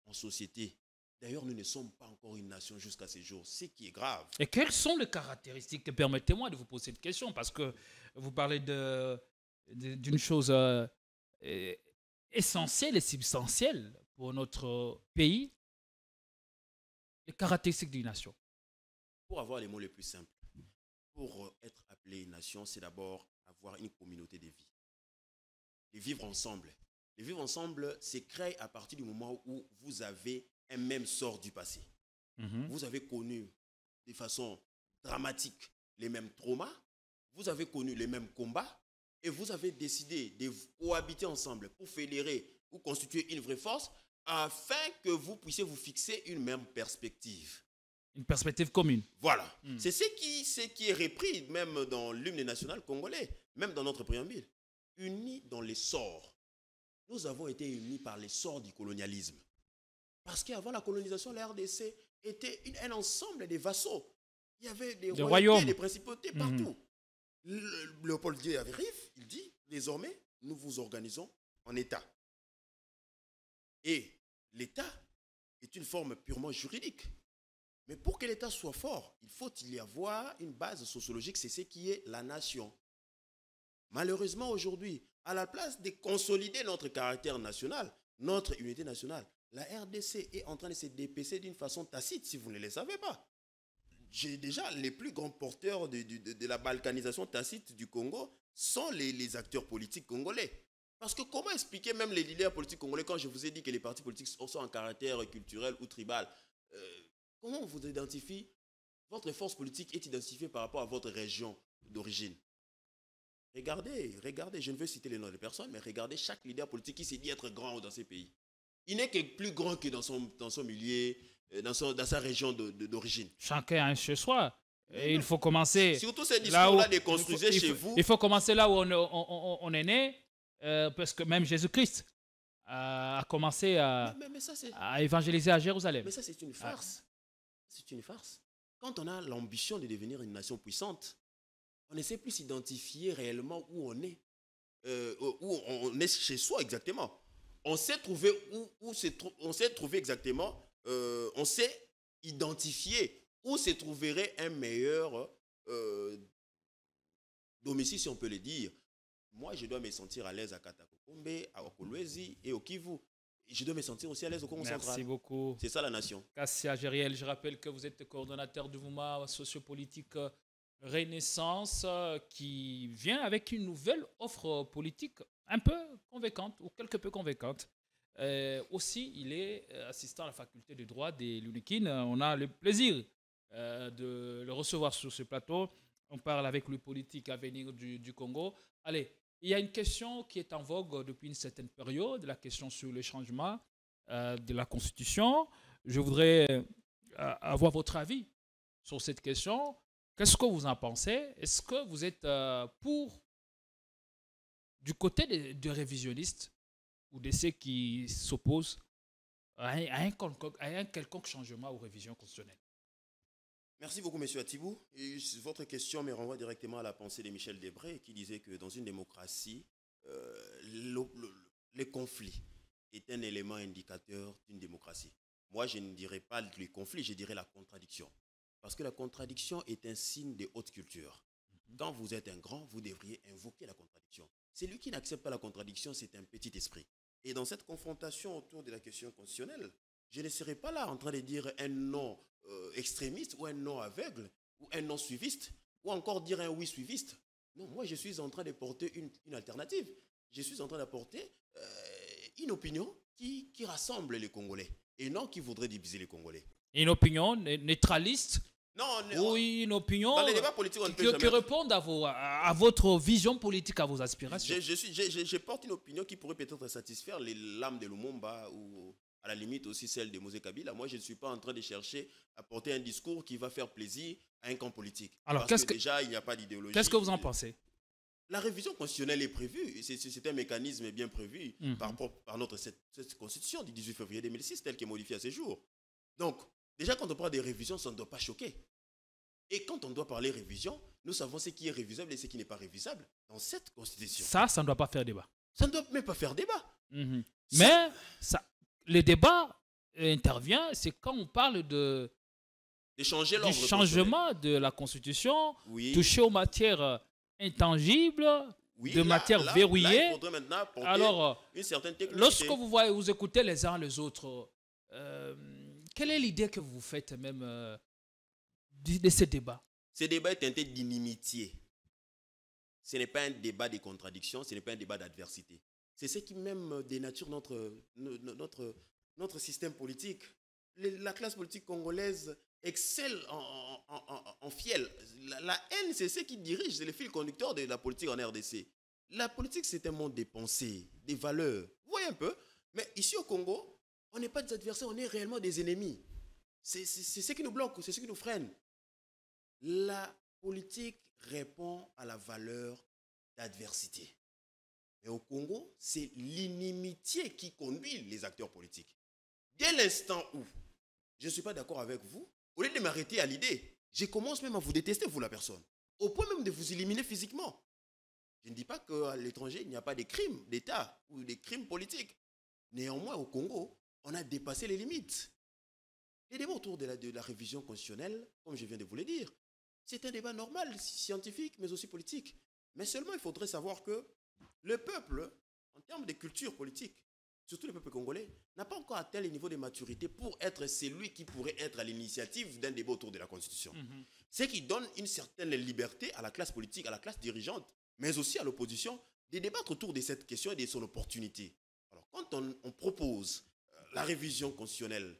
en société. D'ailleurs, nous ne sommes pas encore une nation jusqu'à ces jours, ce qui est grave. Et quelles sont les caractéristiques? Permettez-moi de vous poser cette question, parce que vous parlez d'une chose essentielle et substantielle pour notre pays, les caractéristiques d'une nation. Pour avoir les mots les plus simples, pour être appelé une nation, c'est d'abord avoir une communauté de vie. De vivre ensemble. De vivre ensemble, c'est créé à partir du moment où vous avez un même sort du passé. Vous avez connu de façon dramatique les mêmes traumas, vous avez connu les mêmes combats, et vous avez décidé de cohabiter ensemble pour fédérer ou constituer une vraie force afin que vous puissiez vous fixer une même perspective. Une perspective commune. Voilà. C'est ce qui est repris même dans l'hymne national congolais, même dans notre préambule. Unis dans les sorts. Nous avons été unis par les sorts du colonialisme. Parce qu'avant la colonisation, la RDC était un ensemble de vassaux. Il y avait des royautés, des principautés partout. Léopold II arrive, il dit, désormais, nous vous organisons en État. Et l'État est une forme purement juridique. Mais pour que l'État soit fort, il faut y avoir une base sociologique, c'est ce qui est la nation. Malheureusement, aujourd'hui, à la place de consolider notre caractère national, notre unité nationale, la RDC est en train de se dépecer d'une façon tacite, si vous ne le savez pas. J'ai déjà les plus grands porteurs de la balkanisation tacite du Congo sont les acteurs politiques congolais. Parce que comment expliquer même les leaders politiques congolais quand je vous ai dit que les partis politiques sont en caractère culturel ou tribal? Comment on vous identifie? Votre force politique est identifiée par rapport à votre région d'origine. Regardez, je ne veux citer les noms de personnes, mais regardez chaque leader politique qui s'est dit être grand dans ces pays. Il n'est que plus grand que dans son milieu, dans sa région d'origine. Chacun a un chez soi. Et il faut commencer. Surtout ces discours-là de construisez chez vous. Il faut commencer là où on est né, parce que même Jésus-Christ a commencé à évangéliser à Jérusalem. Mais ça, c'est une farce. C'est une farce. Quand on a l'ambition de devenir une nation puissante, on ne sait plus s'identifier réellement où on est. Où on est chez soi exactement. On sait trouver on sait trouver exactement, on sait identifier où se trouverait un meilleur domicile, si on peut le dire. Moi, je dois me sentir à l'aise à Katakokombe, à Okolwezi et au Kivu. Je dois me sentir aussi à l'aise au Congo central. Merci beaucoup. C'est ça la nation. Kassia Gériel, je rappelle que vous êtes coordonnateur du mouvement sociopolitique Renaissance qui vient avec une nouvelle offre politique un peu convaincante ou quelque peu convaincante. Aussi, il est assistant à la faculté de droit de l'UNIKIN. On a le plaisir de le recevoir sur ce plateau. On parle avec le politique à venir du Congo. Allez, il y a une question qui est en vogue depuis une certaine période, la question sur le changement de la Constitution. Je voudrais avoir votre avis sur cette question. Qu'est-ce que vous en pensez? Est-ce que vous êtes du côté des révisionnistes ou de ceux qui s'opposent à un quelconque changement ou révision constitutionnelle? Merci beaucoup, M. Atibou. Et votre question me renvoie directement à la pensée de Michel Debré qui disait que dans une démocratie, le conflit est un élément indicateur d'une démocratie. Moi, je ne dirais pas le conflit, je dirais la contradiction. Parce que la contradiction est un signe de haute culture. Quand vous êtes un grand, vous devriez invoquer la contradiction. Celui qui n'accepte pas la contradiction, c'est un petit esprit. Et dans cette confrontation autour de la question constitutionnelle, je ne serai pas là en train de dire un non extrémiste ou un non aveugle ou un non suiviste ou encore dire un oui suiviste. Non, moi je suis en train de porter une alternative. Je suis en train d'apporter une opinion qui rassemble les Congolais et non qui voudrait diviser les Congolais. Une opinion neutraliste? Non, oui, une opinion dans les débats politiques, on ne peut qui jamais... réponde à votre vision politique, à vos aspirations. Je porte une opinion qui pourrait peut-être satisfaire les lames de Lumumba ou à la limite aussi celle de Mosé Kabila. Moi, je ne suis pas en train de chercher à porter un discours qui va faire plaisir à un camp politique. Alors, parce que déjà, il n'y a pas d'idéologie. Qu'est-ce que vous en pensez? La révision constitutionnelle est prévue. C'est un mécanisme bien prévu par cette constitution du 18 février 2006, telle qu'elle est modifiée à ce jour. Donc, déjà, quand on parle de révision, ça ne doit pas choquer. Et quand on doit parler révision, nous savons ce qui est révisable et ce qui n'est pas révisable dans cette constitution. Ça ne doit pas faire débat. Ça ne doit même pas faire débat. Mais le débat intervient, c'est quand on parle du changement de la Constitution, toucher aux matières intangibles, de matières verrouillées. Il faudrait maintenant apporter alors, une certaine technicité. Lorsque vous écoutez les uns les autres, quelle est l'idée que vous faites même de ce débat? Ce débat est teinté d'inimitié. Ce n'est pas un débat de contradiction, ce n'est pas un débat d'adversité. C'est ce qui même dénature notre système politique. La classe politique congolaise excelle en fiel. La haine, c'est ce qui dirige, c'est le fil conducteur de la politique en RDC. La politique, c'est un monde des pensées, des valeurs. Vous voyez un peu? Mais ici au Congo, on n'est pas des adversaires, on est réellement des ennemis. C'est ce qui nous bloque, c'est ce qui nous freine. La politique répond à la valeur d'adversité. Mais au Congo, c'est l'inimitié qui conduit les acteurs politiques. Dès l'instant où je ne suis pas d'accord avec vous, au lieu de m'arrêter à l'idée, je commence même à vous détester, vous la personne, au point même de vous éliminer physiquement. Je ne dis pas qu'à l'étranger, il n'y a pas de crimes d'État ou des crimes politiques. Néanmoins, au Congo, on a dépassé les limites. Les débats autour de la révision constitutionnelle, comme je viens de vous le dire, c'est un débat normal, scientifique, mais aussi politique. Mais seulement, il faudrait savoir que le peuple, en termes de culture politique, surtout le peuple congolais, n'a pas encore atteint le niveau de maturité pour être celui qui pourrait être à l'initiative d'un débat autour de la Constitution. Ce qui donne une certaine liberté à la classe politique, à la classe dirigeante, mais aussi à l'opposition, de débattre autour de cette question et de son opportunité. Alors, quand on propose la révision constitutionnelle,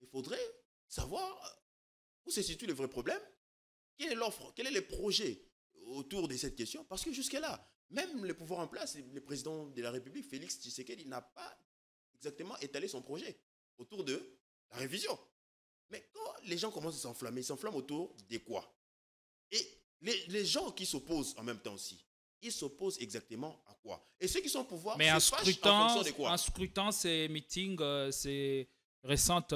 il faudrait savoir où se situe le vrai problème, quelle est l'offre, quel est le projet autour de cette question, parce que jusque-là, même le pouvoir en place, le président de la République, Félix Tshisekedi, n'a pas exactement étalé son projet autour de la révision. Mais quand les gens commencent à s'enflammer, ils s'enflamment autour de quoi? Et les gens qui s'opposent en même temps aussi, ils s'opposent exactement à quoi? Et ceux qui sont au pouvoir, mais se fâchent en fonction de quoi? En scrutant ces meetings, ces récentes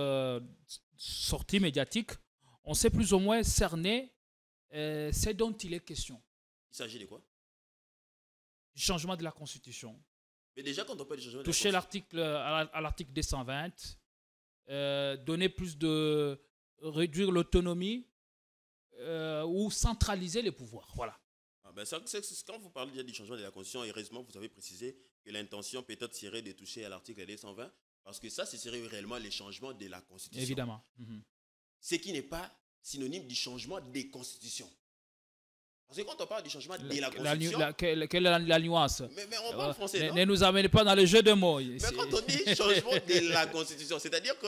sorties médiatiques, on sait plus ou moins cerner ce dont il est question. Il s'agit de quoi? Du changement de la Constitution. Mais déjà, quand on parle de changement toucher à l'article 220, donner plus de... réduire l'autonomie ou centraliser les pouvoirs. Voilà. Quand vous parlez déjà du changement de la Constitution, heureusement, vous avez précisé que l'intention peut-être serait de toucher à l'article 220, parce que ça, ce serait réellement le changement de la Constitution. Évidemment. Ce qui n'est pas synonyme du changement des constitutions. Parce que quand on parle du changement de la Constitution... Quelle est la nuance? Mais on parle français, non? Ne nous amenez pas dans le jeu de mots. Mais quand on dit changement de la Constitution, c'est-à-dire que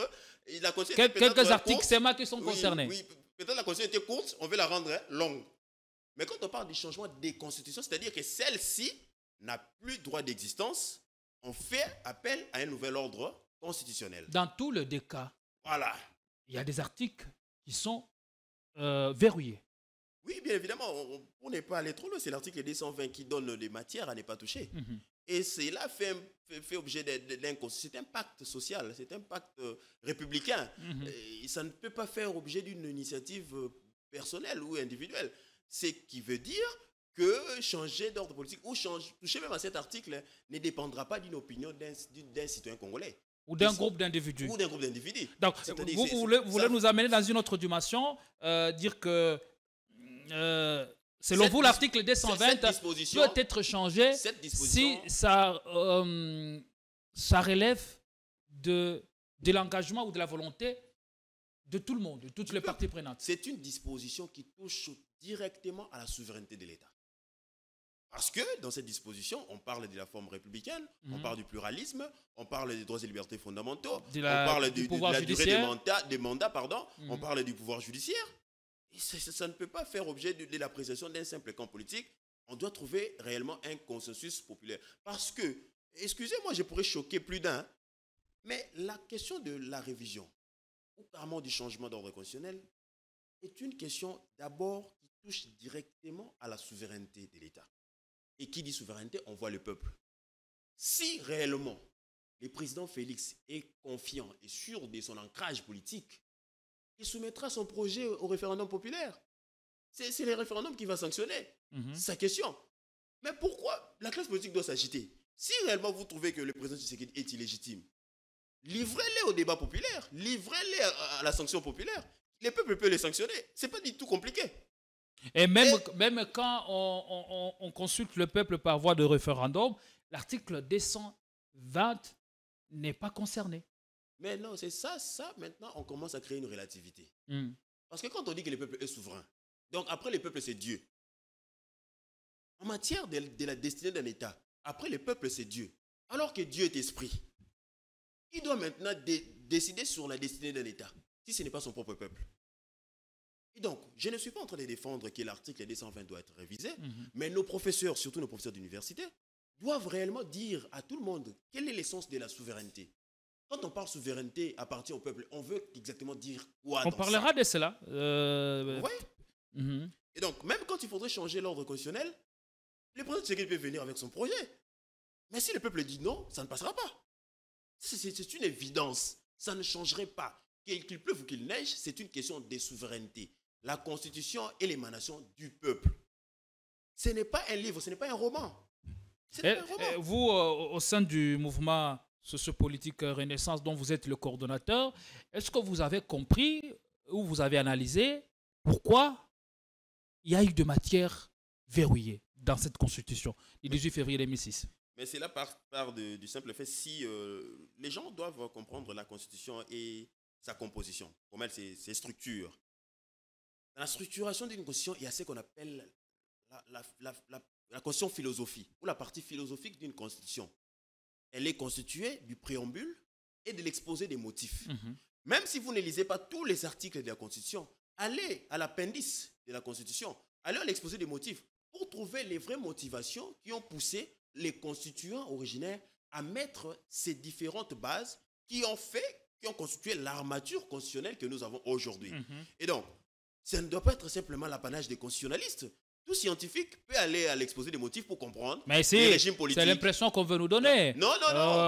la Constitution... Quelques articles seulement qui sont concernés. Oui, peut-être la Constitution était courte, on veut la rendre longue. Mais quand on parle du changement des constitutions, c'est-à-dire que celle-ci n'a plus droit d'existence, on fait appel à un nouvel ordre constitutionnel. Dans tous les deux cas, voilà, il y a des articles qui sont verrouillés. Oui, bien évidemment, on n'est pas allé trop loin. C'est l'article 220 qui donne des matières à ne pas toucher. Et cela fait objet d'un... C'est un pacte social, c'est un pacte républicain. Et ça ne peut pas faire objet d'une initiative personnelle ou individuelle. Ce qui veut dire que changer d'ordre politique ou toucher même à cet article ne dépendra pas d'une opinion d'un citoyen congolais. Ou d'un groupe d'individus. Ou d'un groupe d'individus. Donc, vous voulez nous amener dans une autre dimension, dire que selon vous, l'article 220 peut être changé si ça relève de l'engagement ou de la volonté de tout le monde, de toutes les parties prenantes. C'est une disposition qui touche directement à la souveraineté de l'État. Parce que dans cette disposition, on parle de la forme républicaine, on parle du pluralisme, on parle des droits et libertés fondamentaux, on parle de la durée des mandats, on parle du pouvoir judiciaire. Et ça ne peut pas faire objet de l'appréciation d'un simple camp politique. On doit trouver réellement un consensus populaire. Parce que, excusez-moi, je pourrais choquer plus d'un, mais la question de la révision, ou carrément du changement d'ordre constitutionnel, est une question d'abord qui touche directement à la souveraineté de l'État. Et qui dit souveraineté, on voit le peuple. Si réellement le président Félix est confiant et sûr de son ancrage politique, il soumettra son projet au référendum populaire. C'est le référendum qui va sanctionner. C'est sa question. Mais pourquoi la classe politique doit s'agiter? Si réellement vous trouvez que le président Tshisekedi est illégitime, livrez-les au débat populaire, livrez-les à la sanction populaire. Le peuple peut les sanctionner. Ce n'est pas du tout compliqué. Et même quand on consulte le peuple par voie de référendum, l'article 220 n'est pas concerné. Mais non, c'est ça, maintenant, on commence à créer une relativité. Parce que quand on dit que le peuple est souverain, donc après le peuple, c'est Dieu. En matière de la destinée d'un État, après le peuple, c'est Dieu. Alors que Dieu est esprit, il doit maintenant décider sur la destinée d'un État, si ce n'est pas son propre peuple. Et donc, je ne suis pas en train de défendre que l'article 220 doit être révisé, mais nos professeurs, surtout nos professeurs d'université, doivent réellement dire à tout le monde quelle est l'essence de la souveraineté. Quand on parle souveraineté appartient au peuple, on veut exactement dire quoi? On parlera de cela. Oui. Et donc, même quand il faudrait changer l'ordre constitutionnel, le président Tshisekedi peut venir avec son projet. Mais si le peuple dit non, ça ne passera pas. C'est une évidence. Ça ne changerait pas. Qu'il pleuve ou qu'il neige, c'est une question de souveraineté. La Constitution est l'émanation du peuple. Ce n'est pas un livre, ce n'est pas un roman. Vous, au sein du mouvement sociopolitique Renaissance dont vous êtes le coordonnateur, est-ce que vous avez compris ou vous avez analysé pourquoi il y a eu de matière verrouillée dans cette Constitution du 18 février 2006? Mais c'est là part du simple fait, si les gens doivent comprendre la Constitution et sa composition, comment elle ses structures. Dans la structuration d'une constitution, il y a ce qu'on appelle la constitution philosophie, ou la partie philosophique d'une constitution. Elle est constituée du préambule et de l'exposé des motifs. Même si vous ne lisez pas tous les articles de la Constitution, allez à l'appendice de la Constitution, allez à l'exposé des motifs pour trouver les vraies motivations qui ont poussé les constituants originaires à mettre ces différentes bases qui ont constitué l'armature constitutionnelle que nous avons aujourd'hui. Et donc, ça ne doit pas être simplement l'apanage des constitutionnalistes. Tout scientifique peut aller à l'exposé des motifs pour comprendre les régimes politiques. C'est l'impression qu'on veut nous donner. Non.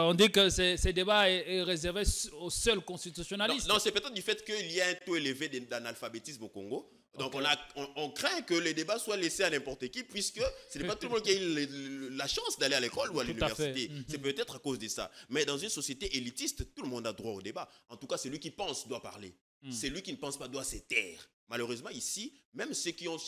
On dit que ce débat est réservé aux seuls constitutionnalistes. Non, c'est peut-être du fait qu'il y a un taux élevé d'analphabétisme au Congo. Donc on craint que les débats soient laissés à n'importe qui, puisque ce n'est pas tout le monde qui a eu la chance d'aller à l'école ou à l'université. C'est peut-être à cause de ça. Mais dans une société élitiste, tout le monde a droit au débat. En tout cas, celui qui pense doit parler. Celui qui ne pense pas doit se taire. Malheureusement, ici, même ceux qui ont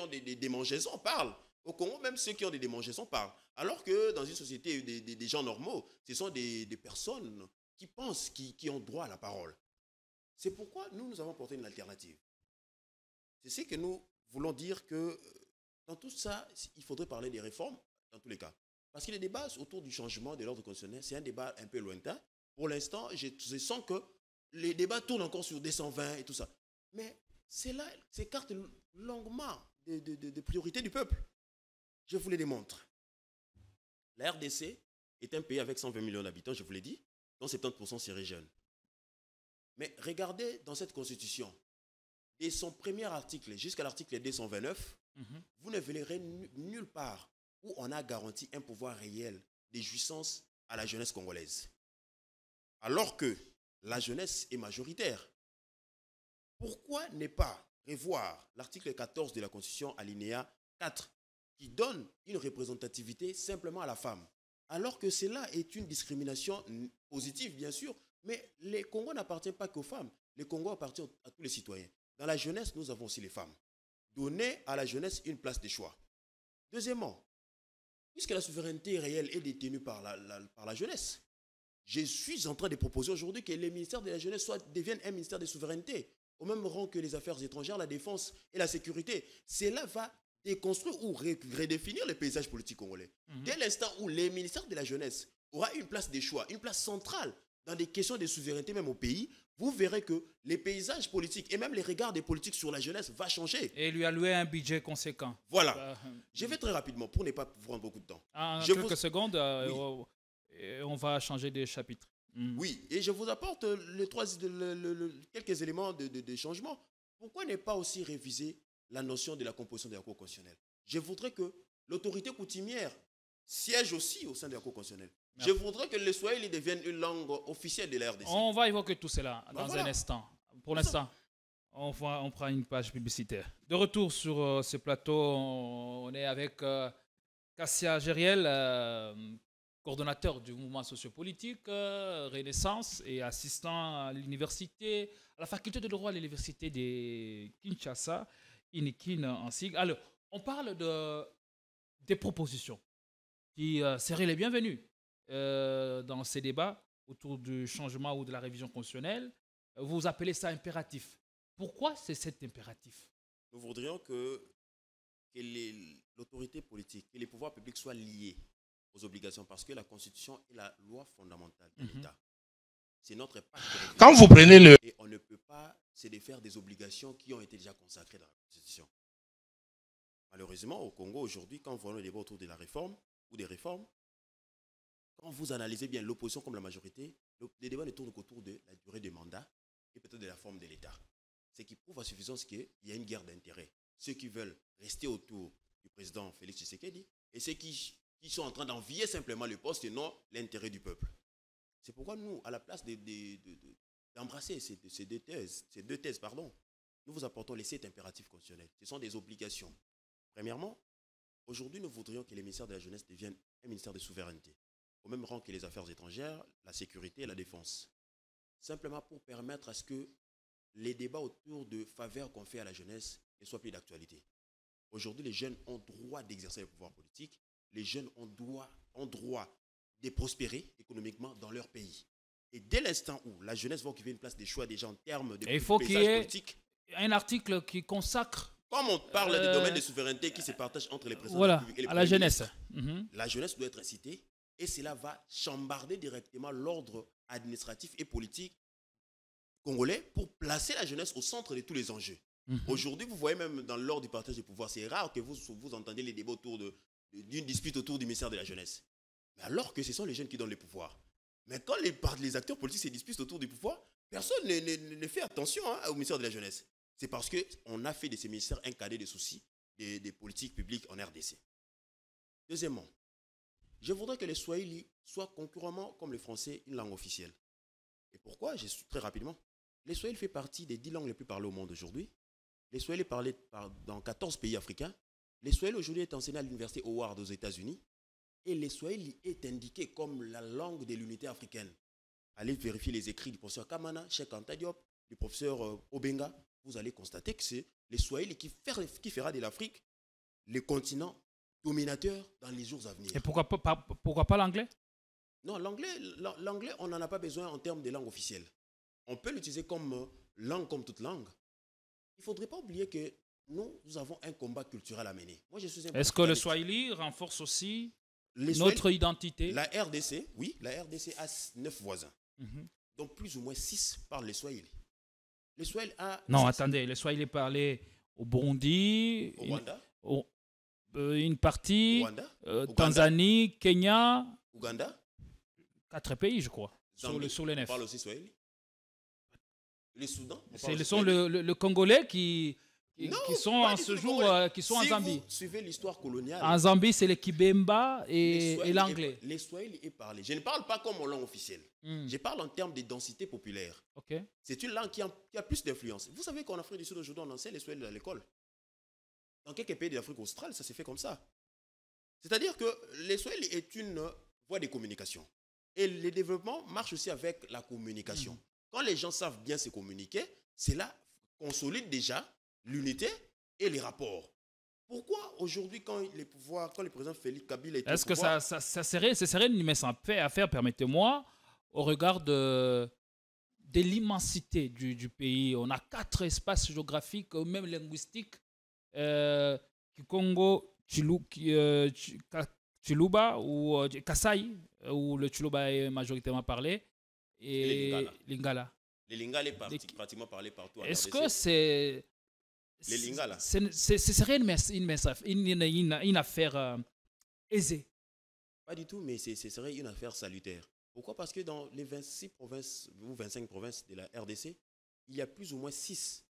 des démangeaisons parlent. Au Congo, même ceux qui ont des démangeaisons parlent. Alors que dans une société des gens normaux, ce sont des personnes qui pensent, qui ont droit à la parole. C'est pourquoi nous avons porté une alternative. C'est ce que nous voulons dire que dans tout ça, il faudrait parler des réformes, dans tous les cas. Parce que les débats autour du changement de l'ordre constitutionnel, c'est un débat un peu lointain. Pour l'instant, je sens que les débats tournent encore sur 220 et tout ça. Mais cela s'écarte longuement des priorités du peuple. Je vous les démontre. La RDC est un pays avec 120 millions d'habitants, je vous l'ai dit, dont 70% seraient jeunes. Mais regardez dans cette constitution, dès son premier article jusqu'à l'article 229, vous ne verrez nulle part où on a garanti un pouvoir réel de jouissance à la jeunesse congolaise. Alors que la jeunesse est majoritaire. Pourquoi ne pas revoir l'article 14 de la Constitution, alinéa 4, qui donne une représentativité simplement à la femme, alors que cela est une discrimination positive, bien sûr, mais les Congos n'appartiennent pas qu'aux femmes. Les Congos appartiennent à tous les citoyens. Dans la jeunesse, nous avons aussi les femmes. Donnez à la jeunesse une place de choix. Deuxièmement, puisque la souveraineté réelle est détenue par la jeunesse, je suis en train de proposer aujourd'hui que les ministères de la jeunesse deviennent un ministère de souveraineté, au même rang que les affaires étrangères, la défense et la sécurité. Cela va déconstruire ou redéfinir le paysage politique congolais. Dès l'instant où les ministères de la jeunesse auront une place de choix, une place centrale dans des questions de souveraineté même au pays, vous verrez que les paysages politiques et même les regards des politiques sur la jeunesse vont changer. Et lui allouer un budget conséquent. Voilà. Je vais très rapidement pour ne pas prendre beaucoup de temps. En quelques secondes, on va changer de chapitre. Oui, et je vous apporte quelques éléments de changement. Pourquoi ne pas aussi réviser la notion de la composition de la Cour constitutionnelle? Je voudrais que l'autorité coutumière siège aussi au sein de la Cour constitutionnelle. Je voudrais que le Swahili devienne une langue officielle de la RDC. On va évoquer tout cela dans un instant. Pour l'instant, on prend une page publicitaire. De retour sur ce plateau, on est avec Kassia Gériel, coordonnateur du mouvement sociopolitique Renaissance et assistant à l'université, à la faculté de droit à l'université de Kinshasa, Inikin en sigle. Alors, on parle des propositions qui seraient les bienvenues dans ces débats autour du changement ou de la révision constitutionnelle. Vous appelez ça impératif. Pourquoi c'est cet impératif? Nous voudrions que l'autorité politique et les pouvoirs publics soient liés aux obligations, parce que la Constitution est la loi fondamentale de l'État. C'est notre pacte. Quand vous prenez le... Et on ne peut pas se défaire des obligations qui ont été déjà consacrées dans la Constitution. Malheureusement, au Congo, aujourd'hui, quand vous voyez le débat autour de la réforme ou des réformes, quand vous analysez bien l'opposition comme la majorité, les débats ne tournent qu'autour de la durée des mandats et peut-être de la forme de l'État. Ce qui prouve à suffisance qu'il y a une guerre d'intérêts. Ceux qui veulent rester autour du président Félix Tshisekedi et ceux qui sont en train d'envier simplement le poste et non l'intérêt du peuple. C'est pourquoi nous, à la place d'embrasser ces deux thèses, nous vous apportons les 7 impératifs constitutionnels. Ce sont des obligations. Premièrement, aujourd'hui, nous voudrions que les ministères de la jeunesse deviennent un ministère de souveraineté, au même rang que les affaires étrangères, la sécurité et la défense. Simplement pour permettre à ce que les débats autour de faveurs qu'on fait à la jeunesse ne soient plus d'actualité. Aujourd'hui, les jeunes ont droit d'exercer le pouvoir politique. Les jeunes ont droit de prospérer économiquement dans leur pays. Et dès l'instant où la jeunesse va occuper une place des choix déjà en termes de il faut qu'il y ait un article qui consacre... Comme on parle des domaines de souveraineté qui se partagent entre les présidents publics et les à la jeunesse. La jeunesse doit être incitée et cela va chambarder directement l'ordre administratif et politique congolais pour placer la jeunesse au centre de tous les enjeux. Aujourd'hui, vous voyez même dans l'ordre du partage du pouvoir, c'est rare que vous entendiez les débats autour d'une dispute autour du ministère de la jeunesse. Mais alors que ce sont les jeunes qui donnent le pouvoir. Mais quand les acteurs politiques se disputent autour du pouvoir, personne ne fait attention au ministère de la jeunesse. C'est parce qu'on a fait de ces ministères un cadet de soucis des politiques publiques en RDC. Deuxièmement, je voudrais que le Swahili soit concurremment, comme le français, une langue officielle. Et pourquoi? Très rapidement. Le Swahili fait partie des 10 langues les plus parlées au monde aujourd'hui. Le Swahili est parlé dans 14 pays africains. Le Swahili aujourd'hui est enseigné à l'université Howard aux États-Unis. Et le Swahili est indiqué comme la langue de l'unité africaine. Allez vérifier les écrits du professeur Kamana, Cheikh Anta Diop, du professeur Obenga. Vous allez constater que c'est le Swahili qui fera de l'Afrique le continent dominateur dans les jours à venir. Et pourquoi pas l'anglais? Non, l'anglais, on n'en a pas besoin en termes de langue officielle. On peut l'utiliser comme langue, comme toute langue. Il ne faudrait pas oublier que nous avons un combat culturel à mener. Est-ce que le Swahili renforce aussi notre identité? La RDC, oui, la RDC a 9 voisins. Donc plus ou moins 6 parlent le Swahili. Le Swahili a... Non, attendez, le Swahili est parlé au Burundi, au Rwanda, une partie, Rwanda, Tanzanie, Kenya, Ouganda. 4 pays, je crois, sur les 9. On parle aussi Swahili. Le Soudan. Ce sont le Congolais qui sont en ce jour, qui sont en Zambie. Si vous suivez l'histoire coloniale. En Zambie, c'est le Kibemba et l'anglais. Les Swahili est parlé. Je ne parle pas comme en langue officielle. Je parle en termes de densité populaire. Okay. C'est une langue qui a plus d'influence. Vous savez qu'en Afrique du Sud, aujourd'hui, on enseigne les Swahili à l'école. Dans quelques pays d'Afrique australe, ça s'est fait comme ça. C'est-à-dire que les Swahili est une voie de communication. Et le développement marche aussi avec la communication. Quand les gens savent bien se communiquer, cela consolide déjà l'unité et les rapports. Pourquoi aujourd'hui, quand le président Félix Kabila est au pouvoir... Est-ce que ça serait une mince à faire, permettez-moi, au regard de l'immensité du pays. On a 4 espaces géographiques, même linguistiques. Kikongo, Chiluba ou Kasaï, où le Chiluba est majoritairement parlé, et Lingala. Les Lingala est pratiquement parlé partout. Est-ce que c'est... Les Lingala. Ce serait une affaire aisée? Pas du tout, mais ce serait une affaire salutaire. Pourquoi? Parce que dans les 26 provinces ou 25 provinces de la RDC, il y a plus ou moins 6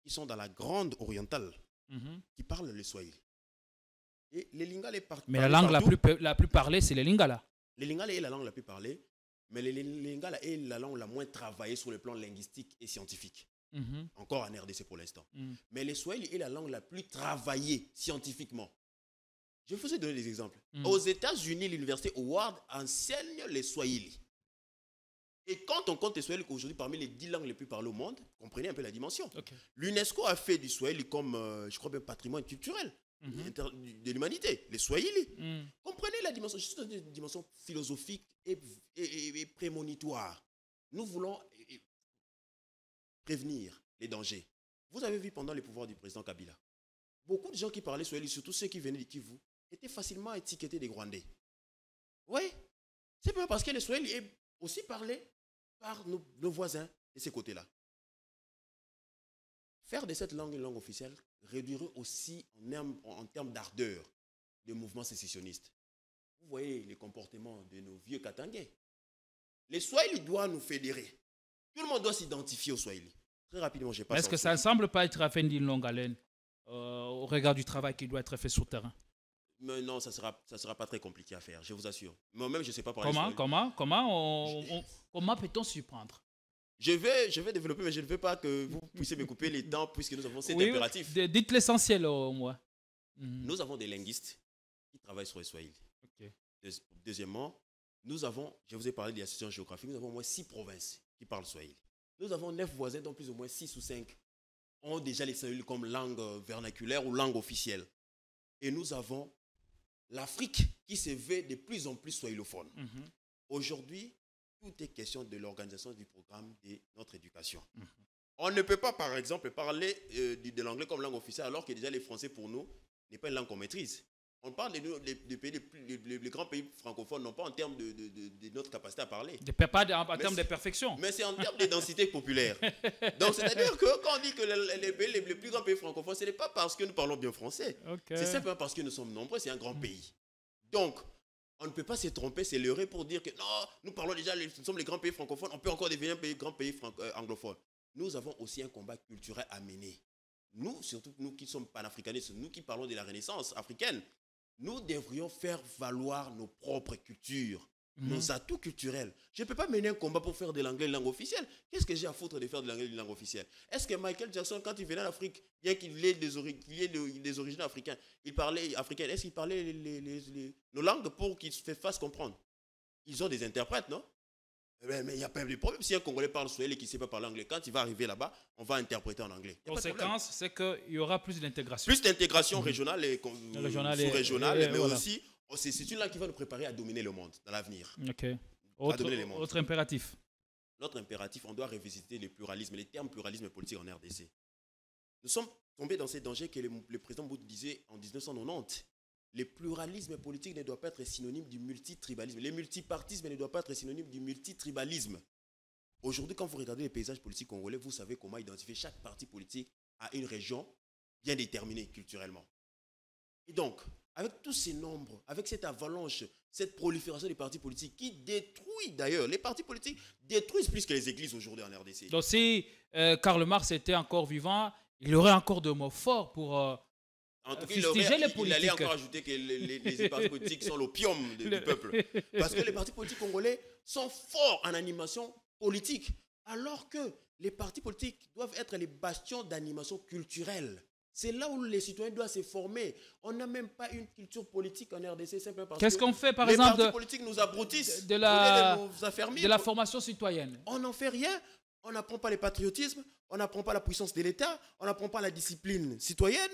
qui sont dans la grande orientale qui parlent le Swahili. Et les Lingala est partout. Mais la langue la plus parlée, c'est les Lingala. Les Lingala est la langue la plus parlée, mais les Lingala est la langue la moins travaillée sur le plan linguistique et scientifique. Encore en RDC pour l'instant. Mais le Swahili est la langue la plus travaillée scientifiquement. Je vais vous donner des exemples. Aux États-Unis, l'université Howard enseigne le Swahili. Et quand on compte le Swahili aujourd'hui parmi les 10 langues les plus parlées au monde, comprenez un peu la dimension. L'UNESCO a fait du Swahili comme, je crois bien, patrimoine culturel de l'humanité. Le Swahili. Comprenez la dimension, juste une dimension philosophique et prémonitoire. Nous voulons prévenir les dangers. Vous avez vu pendant les pouvoirs du président Kabila, beaucoup de gens qui parlaient Swahili, surtout ceux qui venaient du Kivu, étaient facilement étiquetés des Rwandais. Oui, c'est pas parce que le Swahili est aussi parlé par nos voisins de ces côtés-là. Faire de cette langue une langue officielle réduirait aussi en termes d'ardeur le mouvement sécessionniste. Vous voyez les comportements de nos vieux Katangais. Le Swahili doit nous fédérer. Tout le monde doit s'identifier au Swahili. Très rapidement, je passe. Est-ce que ça ne semble pas être affaire d'une longue haleine au regard du travail qui doit être fait sur le terrain? Mais non, ça sera pas très compliqué à faire, je vous assure. Moi-même, je ne sais pas parler. Comment peut-on s'y prendre? Je vais développer, mais je ne veux pas que vous puissiez me couper les dents puisque nous avons cet impératif. Dites l'essentiel au moins. Nous avons des linguistes qui travaillent sur le Swahili. Deuxièmement, je vous ai parlé de l'association géographique, nous avons au moins 6 provinces qui parlent Swahili. Nous avons 9 voisins, dont plus ou moins 6 ou 5 ont déjà les Swahili comme langue vernaculaire ou langue officielle. Et nous avons l'Afrique qui se veut de plus en plus swahilophone. Aujourd'hui, tout est question de l'organisation du programme de notre éducation. On ne peut pas, par exemple, parler de l'anglais comme langue officielle alors que déjà les Français, pour nous, n'est pas une langue qu'on maîtrise. On parle des pays, les grands pays francophones, non pas en termes de notre capacité à parler. Pas en termes de perfection. Mais c'est en termes de densité populaire. Donc, c'est-à-dire que quand on dit que les plus grands pays francophones, ce n'est pas parce que nous parlons bien français. C'est simplement parce que nous sommes nombreux, c'est un grand pays. Donc, on ne peut pas se tromper, c'est leurrer pour dire que non, nous parlons déjà, nous sommes les grands pays francophones, on peut encore devenir un grand pays anglophone. Nous avons aussi un combat culturel à mener. Nous, surtout nous qui sommes panafricanistes, nous qui parlons de la Renaissance africaine, nous devrions faire valoir nos propres cultures, nos atouts culturels. Je ne peux pas mener un combat pour faire de l'anglais une langue officielle. Qu'est-ce que j'ai à foutre de faire de l'anglais une langue officielle? Est-ce que Michael Jackson, quand il venait en Afrique, bien qu'il ait des origines africaines, il parlait africain, est-ce qu'il parlait nos langues pour qu'ils se fassent comprendre? Ils ont des interprètes, non? Mais il n'y a pas de problème. Si un Congolais parle Swahili et qui ne sait pas parler anglais, quand il va arriver là-bas, on va interpréter en anglais. Conséquence, c'est qu'il y aura plus d'intégration. Plus d'intégration régionale et sous-régionale, mais aussi, c'est une langue qui va nous préparer à dominer le monde dans l'avenir. Autre impératif. Notre impératif, on doit revisiter le pluralisme, les termes pluralisme politique en RDC. Nous sommes tombés dans ces dangers que le président Mobutu disait en 1990. Le pluralisme politique ne doit pas être synonyme du multitribalisme. Le multipartisme ne doit pas être synonyme du multitribalisme. Aujourd'hui, quand vous regardez les paysages politiques congolais, vous savez comment identifier chaque parti politique à une région bien déterminée culturellement. Et donc, avec tous ces nombres, avec cette avalanche, cette prolifération des partis politiques qui détruit d'ailleurs, les partis politiques détruisent plus que les églises aujourd'hui en RDC. Donc si Karl Marx était encore vivant, il aurait encore de mots forts pour... En tout cas, il allait encore ajouter que les partis politiques sont l'opium du peuple. Parce que les partis politiques congolais sont forts en animation politique, alors que les partis politiques doivent être les bastions d'animation culturelle. C'est là où les citoyens doivent se former. On n'a même pas une culture politique en RDC, simplement parce Qu'est-ce qu'on fait, par les exemple, partis politiques nous abrutissent de la formation citoyenne? On n'en fait rien. On n'apprend pas le patriotisme, on n'apprend pas la puissance de l'État, on n'apprend pas la discipline citoyenne.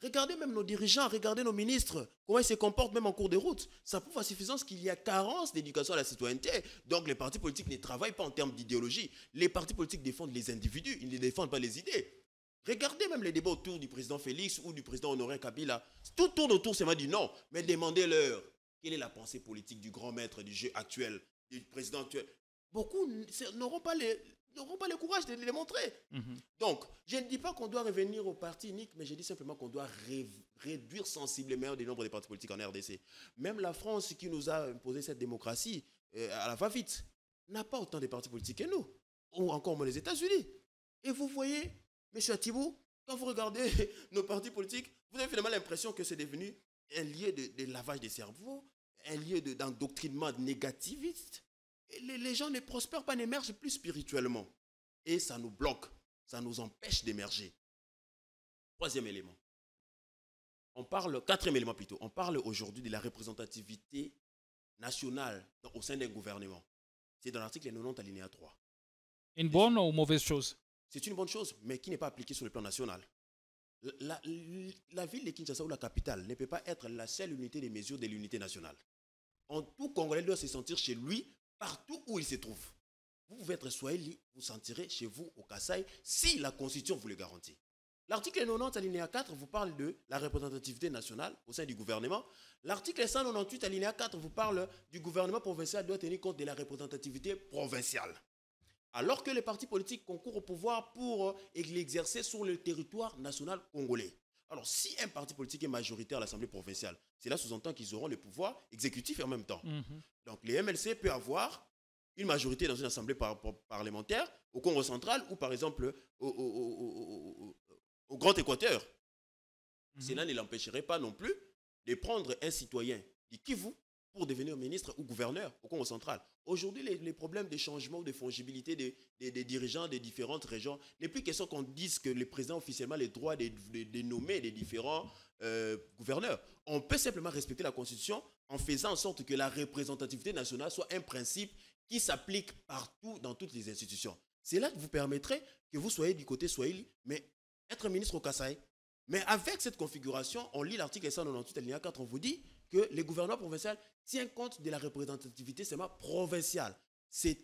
Regardez même nos dirigeants, regardez nos ministres, comment ils se comportent même en cours de route. Ça prouve à suffisance qu'il y a carence d'éducation à la citoyenneté. Donc les partis politiques ne travaillent pas en termes d'idéologie. Les partis politiques défendent les individus, ils ne défendent pas les idées. Regardez même les débats autour du président Félix ou du président Honoré Kabila. Tout tourne autour, c'est moi dit non. Mais demandez-leur quelle est la pensée politique du grand maître du jeu actuel, du président actuel. Beaucoup n'auront pas le courage de les montrer. Donc, je ne dis pas qu'on doit revenir au parti unique, mais je dis simplement qu'on doit réduire sensiblement le nombre de partis politiques en RDC. Même la France, qui nous a imposé cette démocratie à la va-vite, n'a pas autant de partis politiques que nous, ou encore moins les États-Unis. Et vous voyez, M. Atibou, quand vous regardez nos partis politiques, vous avez finalement l'impression que c'est devenu un lieu de lavage des cerveaux, un lieu d'endoctrinement négativiste. Les gens ne prospèrent pas, n'émergent plus spirituellement. Et ça nous bloque, ça nous empêche d'émerger. Troisième élément. Quatrième élément plutôt. On parle aujourd'hui de la représentativité nationale au sein d'un gouvernement. C'est dans l'article 90 alinéa 3. Une bonne ou mauvaise chose? C'est une bonne chose, mais qui n'est pas appliquée sur le plan national. La ville de Kinshasa ou la capitale ne peut pas être la seule unité de mesure de l'unité nationale. Tout Congolais doit se sentir chez lui partout où il se trouve. Vous pouvez être Swahili, vous sentirez chez vous au Kasaï si la Constitution vous le garantit. L'article 90 alinéa 4 vous parle de la représentativité nationale au sein du gouvernement. L'article 198 alinéa 4 vous parle du gouvernement provincial doit tenir compte de la représentativité provinciale. Alors que les partis politiques concourent au pouvoir pour l'exercer sur le territoire national congolais. Alors, si un parti politique est majoritaire à l'Assemblée provinciale, cela sous-entend qu'ils auront le pouvoir exécutif en même temps. Donc, les MLC peuvent avoir une majorité dans une assemblée parlementaire au Congo central ou, par exemple, au Grand Équateur. Cela ne l'empêcherait pas non plus de prendre un citoyen du Kivu pour devenir ministre ou gouverneur au Congo central. Aujourd'hui, les problèmes de changement ou de fongibilité des dirigeants des différentes régions, n'est plus question qu'on dise que le président officiellement a le droit de nommer les différents gouverneurs. On peut simplement respecter la Constitution en faisant en sorte que la représentativité nationale soit un principe qui s'applique partout dans toutes les institutions. Cela vous permettrait que vous soyez du côté Swahili, mais être ministre au Kasaï. Mais avec cette configuration, on lit l'article 198 alinéa 4, on vous dit que le gouvernement provincial tient compte de la représentativité seulement provinciale. C'est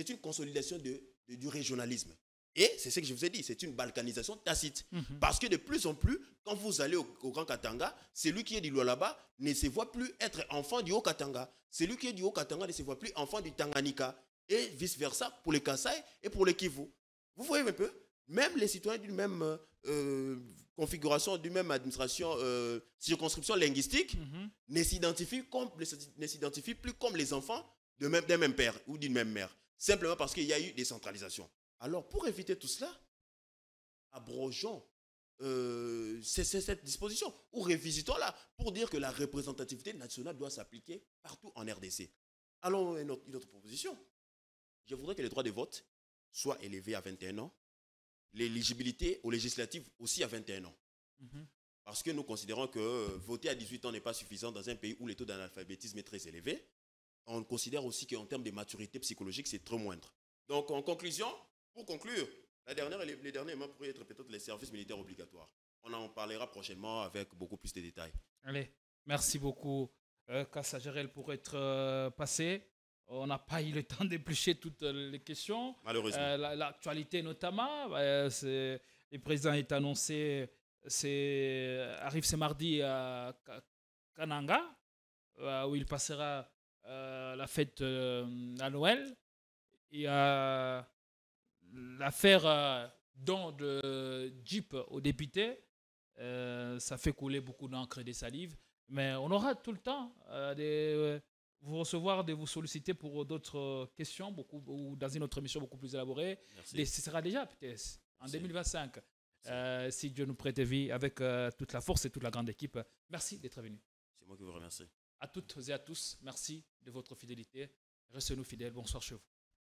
une consolidation du régionalisme. Et c'est ce que je vous ai dit, c'est une balkanisation tacite. Parce que de plus en plus, quand vous allez au Grand Katanga, celui qui est du Lualaba ne se voit plus être enfant du Haut-Katanga. Celui qui est du Haut-Katanga ne se voit plus enfant du Tanganyika. Et vice-versa pour les Kasaï et pour les Kivu. Vous voyez un peu? Même les citoyens d'une même configuration, d'une même administration, circonscription linguistique, ne s'identifient plus comme les enfants d'un même père ou d'une même mère. Simplement parce qu'il y a eu des centralisations. Alors, pour éviter tout cela, abrogeons cette disposition ou revisitons-la pour dire que la représentativité nationale doit s'appliquer partout en RDC. Allons une autre proposition. Je voudrais que les droits de vote soient élevés à 21 ans. L'éligibilité aux législatives aussi à 21 ans. Parce que nous considérons que voter à 18 ans n'est pas suffisant dans un pays où le taux d'analphabétisme est très élevé. On considère aussi qu'en termes de maturité psychologique, c'est très moindre. Donc, en conclusion, pour conclure, les derniers éléments pourraient être peut-être les services militaires obligatoires. On en parlera prochainement avec beaucoup plus de détails. Allez, merci beaucoup, Kassa Gérel, pour être passé. On n'a pas eu le temps d'éplucher toutes les questions. Malheureusement. L'actualité notamment, le président est annoncé, arrive ce mardi à Kananga, où il passera la fête à Noël. Il y a l'affaire don de Jeep aux députés. Ça fait couler beaucoup d'encre et de salive. Mais on aura tout le temps de vous recevoir, de vous solliciter pour d'autres questions ou dans une autre émission beaucoup plus élaborée. Et ce sera déjà peut-être en 2025, si Dieu nous prête vie, avec toute la force et toute la grande équipe. Merci d'être venu. C'est moi qui vous remercie. À toutes et à tous, merci de votre fidélité. Restez-nous fidèles. Bonsoir chez vous.